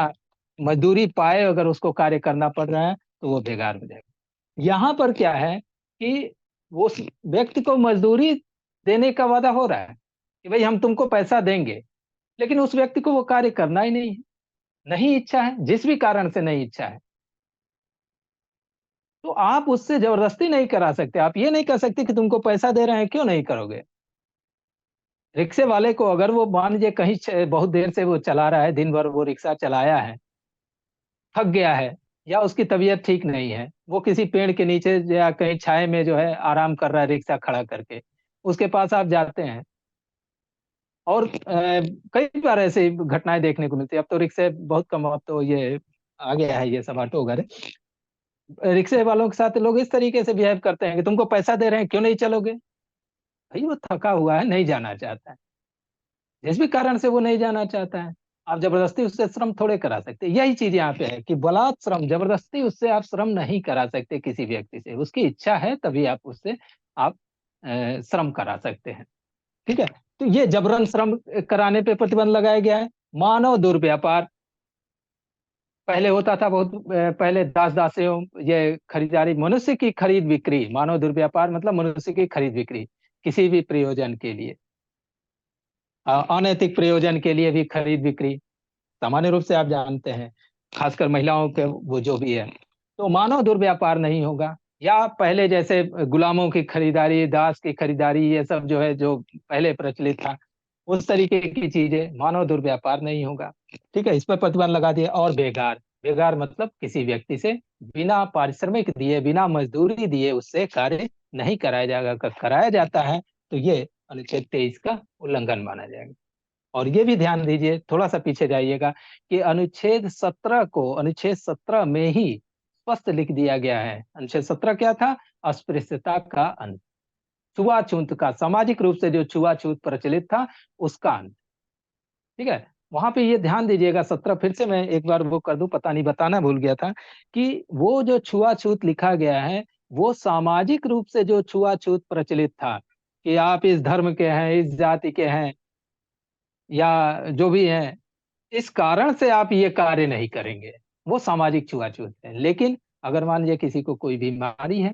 Speaker 4: मजदूरी पाए अगर उसको कार्य करना पड़ रहा है तो वो बेगार हो जाएगा। यहाँ पर क्या है कि वो व्यक्ति को मजदूरी देने का वादा हो रहा है कि भाई हम तुमको पैसा देंगे, लेकिन उस व्यक्ति को वो कार्य करना ही नहीं है, नहीं इच्छा है, जिस भी कारण से नहीं इच्छा है, तो आप उससे जबरदस्ती नहीं करा सकते। आप ये नहीं कर सकते कि तुमको पैसा दे रहे हैं क्यों नहीं करोगे। रिक्शे वाले को अगर वो मान लीजिए कहीं बहुत देर से वो चला रहा है, दिन भर वो रिक्शा चलाया है, थक गया है, या उसकी तबीयत ठीक नहीं है, वो किसी पेड़ के नीचे या कहीं छाए में जो है आराम कर रहा है रिक्शा खड़ा करके, उसके पास आप जाते हैं, और कई बार ऐसे घटनाएं देखने को मिलती है। अब तो रिक्शे बहुत कम, अब तो ये आ गया है ये सब ऑटो वगैरह। रिक्शे वालों के साथ लोग इस तरीके से बिहेव करते हैं कि तुमको पैसा दे रहे हैं, क्यों नहीं चलोगे। भाई वो थका हुआ है, नहीं जाना चाहता है, जिस भी कारण से वो नहीं जाना चाहता है, आप जबरदस्ती उससे श्रम थोड़े करा सकते। यही चीज यहाँ पे है कि बलात् श्रम, जबरदस्ती उससे आप श्रम नहीं करा सकते किसी व्यक्ति से। उसकी इच्छा है तभी आप उससे आप श्रम करा सकते हैं। ठीक है, तो ये जबरन श्रम कराने पे प्रतिबंध लगाया गया है। मानव दुर्व्यापार, पहले होता था बहुत पहले दास दासियों ये खरीदारी, मनुष्य की खरीद बिक्री। मानव दुर्व्यापार मतलब मनुष्य की खरीद बिक्री किसी भी प्रयोजन के लिए, अनैतिक प्रयोजन के लिए भी खरीद बिक्री, सामान्य रूप से आप जानते हैं, खासकर महिलाओं के वो जो भी है, तो मानव दुर्व्यापार नहीं होगा। या पहले जैसे गुलामों की खरीदारी, दास की खरीदारी, ये सब जो है जो पहले प्रचलित था, उस तरीके की चीजें, मानव दुर्व्यापार नहीं होगा। ठीक है, इस पर प्रतिबंध लगा दिया। और बेगार, बेगार मतलब किसी व्यक्ति से बिना पारिश्रमिक दिए, बिना मजदूरी दिए उससे कार्य नहीं कराया जाएगा। अगर कराया जाता है तो ये अनुच्छेद 23 का उल्लंघन माना जाएगा। और ये भी ध्यान दीजिए, थोड़ा सा पीछे जाइएगा, कि अनुच्छेद 17 को, अनुच्छेद 17 में ही स्पष्ट लिख दिया गया है। अनुच्छेद 17 क्या था? अस्पृश्यता का अंत, छुआछूत का, सामाजिक रूप से जो छुआछूत प्रचलित था उसका अंत। ठीक है, वहां पे ये ध्यान दीजिएगा 17, फिर से मैं एक बार वो कर दूं, पता नहीं बताना भूल गया था, कि वो जो छुआछूत लिखा गया है वो सामाजिक रूप से जो छुआछूत प्रचलित था, कि आप इस धर्म के हैं, इस जाति के हैं, या जो भी है, इस कारण से आप ये कार्य नहीं करेंगे, वो सामाजिक छुआछूत है। लेकिन अगर मान लीजिए किसी को कोई बीमारी है,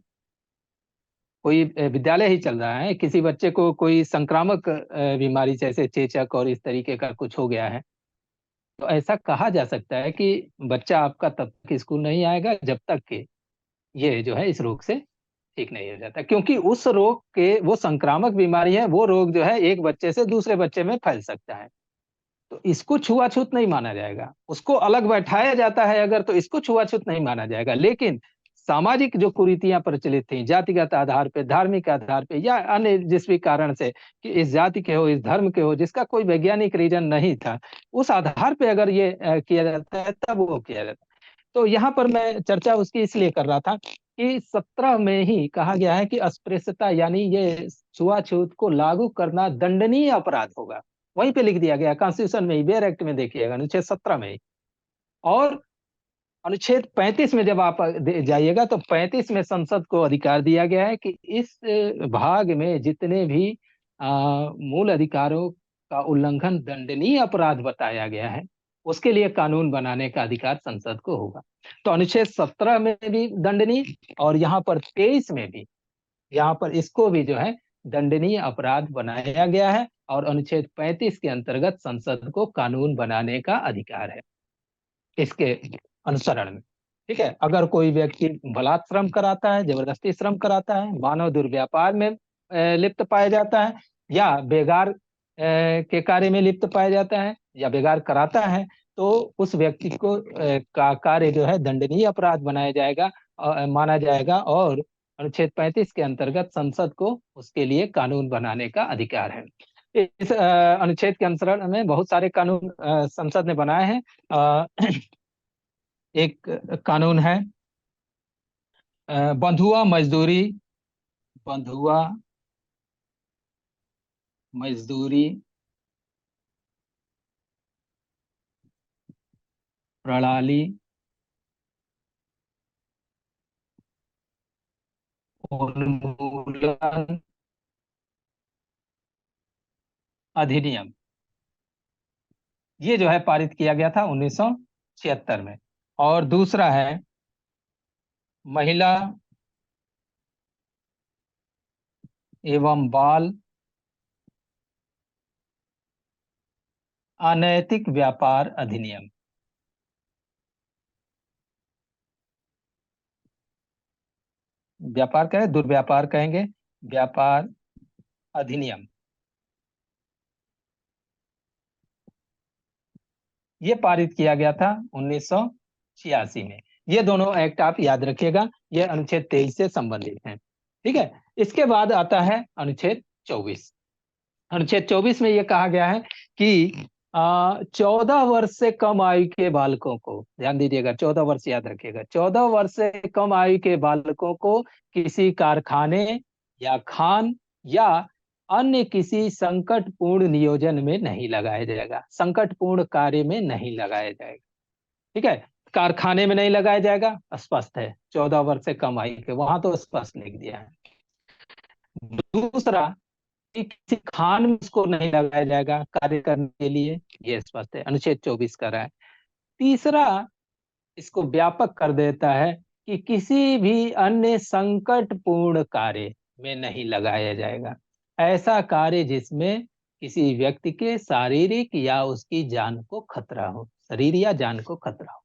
Speaker 4: कोई विद्यालय ही चल रहा है, किसी बच्चे को कोई संक्रामक बीमारी जैसे चेचक और इस तरीके का कुछ हो गया है, तो ऐसा कहा जा सकता है कि बच्चा आपका तब तक स्कूल नहीं आएगा जब तक कि ये जो है इस रोग से ठीक नहीं हो जाता। क्योंकि उस रोग के, वो संक्रामक बीमारी है, वो रोग जो है एक बच्चे से दूसरे बच्चे में फैल सकता है, तो इसको छुआछूत नहीं माना जाएगा। उसको अलग बैठाया जाता है अगर, तो इसको छुआछूत नहीं माना जाएगा। लेकिन सामाजिक जो कुरीतियां प्रचलित थी, जातिगत आधार पे, धार्मिक आधार पे, या अन्य जिस भी कारण से, कि इस जाति के हो, इस धर्म के हो, जिसका कोई वैज्ञानिक रीजन नहीं था, उस आधार पे अगर ये किया जाता है तब वो किया जाता है। तो यहाँ पर मैं चर्चा उसकी इसलिए कर रहा था कि 17 में ही कहा गया है कि अस्पृश्यता यानी ये छुआछूत को लागू करना दंडनीय अपराध होगा। वहीं पे लिख दिया गया कॉन्स्टिट्यूशन में ही, बेयर एक्ट में देखिएगा, अनुच्छेद 17 में ही। और अनुच्छेद 35 में जब आप जाइएगा तो 35 में संसद को अधिकार दिया गया है कि इस भाग में जितने भी मूल अधिकारों का उल्लंघन दंडनीय अपराध बताया गया है, उसके लिए कानून बनाने का अधिकार संसद को होगा। तो अनुच्छेद 17 में भी दंडनीय, और यहाँ पर 23 में भी, यहाँ पर इसको भी जो है दंडनीय अपराध बनाया गया है। और अनुच्छेद 35 के अंतर्गत संसद को कानून बनाने का अधिकार है इसके अनुसरण में। ठीक है, अगर कोई व्यक्ति बलात् श्रम कराता है, जबरदस्ती श्रम कराता है, मानव दुर्व्यापार में लिप्त पाया जाता है, या बेगार के कार्य में लिप्त पाया जाता है, या बेगार कराता है, तो उस व्यक्ति को का कार्य जो है दंडनीय अपराध बनाया जाएगा, माना जाएगा। और अनुच्छेद 35 के अंतर्गत संसद को उसके लिए कानून बनाने का अधिकार है। इस अनुच्छेद के अनुसरण में बहुत सारे कानून संसद ने बनाए हैं। एक कानून है बंधुआ मजदूरी, बंधुआ मजदूरी प्रणाली उन्मूलन अधिनियम, ये जो है पारित किया गया था 1976 में। और दूसरा है महिला एवं बाल अनैतिक व्यापार अधिनियम। व्यापार कहें, दुर्व्यापार कहेंगे, व्यापार अधिनियम, ये पारित किया गया था 1986 में। ये दोनों एक्ट आप याद रखिएगा, ये अनुच्छेद 23 से संबंधित हैं। ठीक है, इसके बाद आता है अनुच्छेद 24। अनुच्छेद 24 में ये कहा गया है कि 14 वर्ष से कम आयु के बालकों को, ध्यान दीजिएगा, 14 वर्ष याद रखिएगा, 14 वर्ष से कम आयु के बालकों को किसी कारखाने या खान या अन्य किसी संकटपूर्ण नियोजन में नहीं लगाया जाएगा, संकटपूर्ण कार्य में नहीं लगाया जाएगा। ठीक है, कारखाने में नहीं लगाया जाएगा, स्पष्ट है, 14 वर्ष से कम आयु के, वहां तो स्पष्ट लिख दिया है। दूसरा, कि किसी खान में उसको नहीं लगाया जाएगा कार्य करने के लिए, ये स्पष्ट है, अनुच्छेद 24 कर रहा है। तीसरा, इसको व्यापक कर देता है कि किसी भी अन्य संकटपूर्ण कार्य में नहीं लगाया जाएगा, ऐसा कार्य जिसमें किसी व्यक्ति के शारीरिक या उसकी जान को खतरा हो, शरीर या जान को खतरा हो।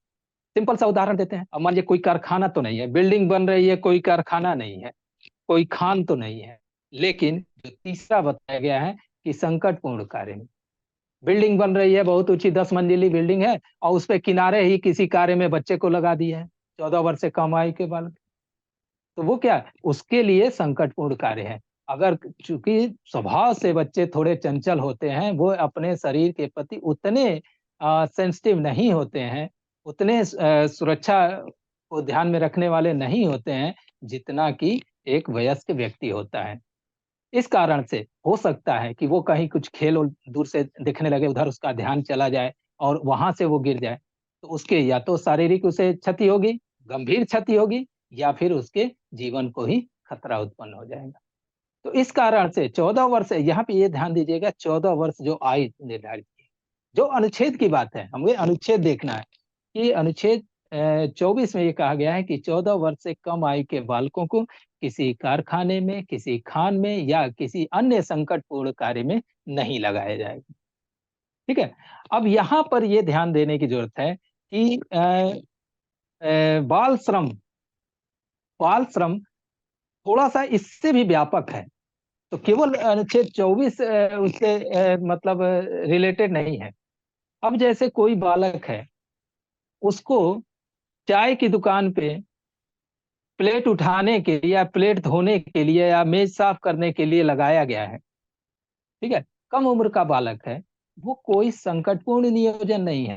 Speaker 4: सिंपल सा उदाहरण देते हैं। अब मान लीजिए कोई कारखाना तो नहीं है, बिल्डिंग बन रही है, कोई कारखाना नहीं है, कोई खान तो नहीं है, लेकिन जो तीसरा बताया गया है कि संकटपूर्ण कार्य में, बिल्डिंग बन रही है, बहुत ऊंची 10 मंजिली बिल्डिंग है, और उस पे किनारे ही किसी कार्य में बच्चे को लगा दिया है, 14 वर्ष से कम आयु के बालक, तो वो क्या, उसके लिए संकटपूर्ण कार्य है। अगर चूंकि स्वभाव से बच्चे थोड़े चंचल होते हैं, वो अपने शरीर के प्रति उतने सेंसिटिव नहीं होते हैं, उतने सुरक्षा को ध्यान में रखने वाले नहीं होते हैं जितना कि एक वयस्क व्यक्ति होता है। इस कारण से हो सकता है कि वो कहीं कुछ खेल दूर से देखने लगे, उधर उसका ध्यान चला जाए और वहां से वो गिर जाए, तो उसके या तो शारीरिक उसे क्षति होगी, गंभीर क्षति होगी, या फिर उसके जीवन को ही खतरा उत्पन्न हो जाएगा। तो इस कारण से 14 वर्ष, यहाँ पे ये ध्यान दीजिएगा, 14 वर्ष जो आयु निर्धारित की, जो अनुच्छेद की बात है, हमें अनुच्छेद देखना है कि अनुच्छेद 24 में ये कहा गया है कि 14 वर्ष से कम आयु के बालकों को किसी कारखाने में, किसी खान में या किसी अन्य संकटपूर्ण कार्य में नहीं लगाया जाएगा। ठीक है, अब यहाँ पर ये ध्यान देने की जरूरत है कि बाल श्रम थोड़ा सा इससे भी व्यापक है, तो केवल अनुच्छेद 24 उससे मतलब रिलेटेड नहीं है। अब जैसे कोई बालक है, उसको चाय की दुकान पे प्लेट उठाने के लिए या प्लेट धोने के लिए या मेज साफ करने के लिए लगाया गया है, ठीक है, कम उम्र का बालक है, वो कोई संकटपूर्ण नियोजन नहीं है।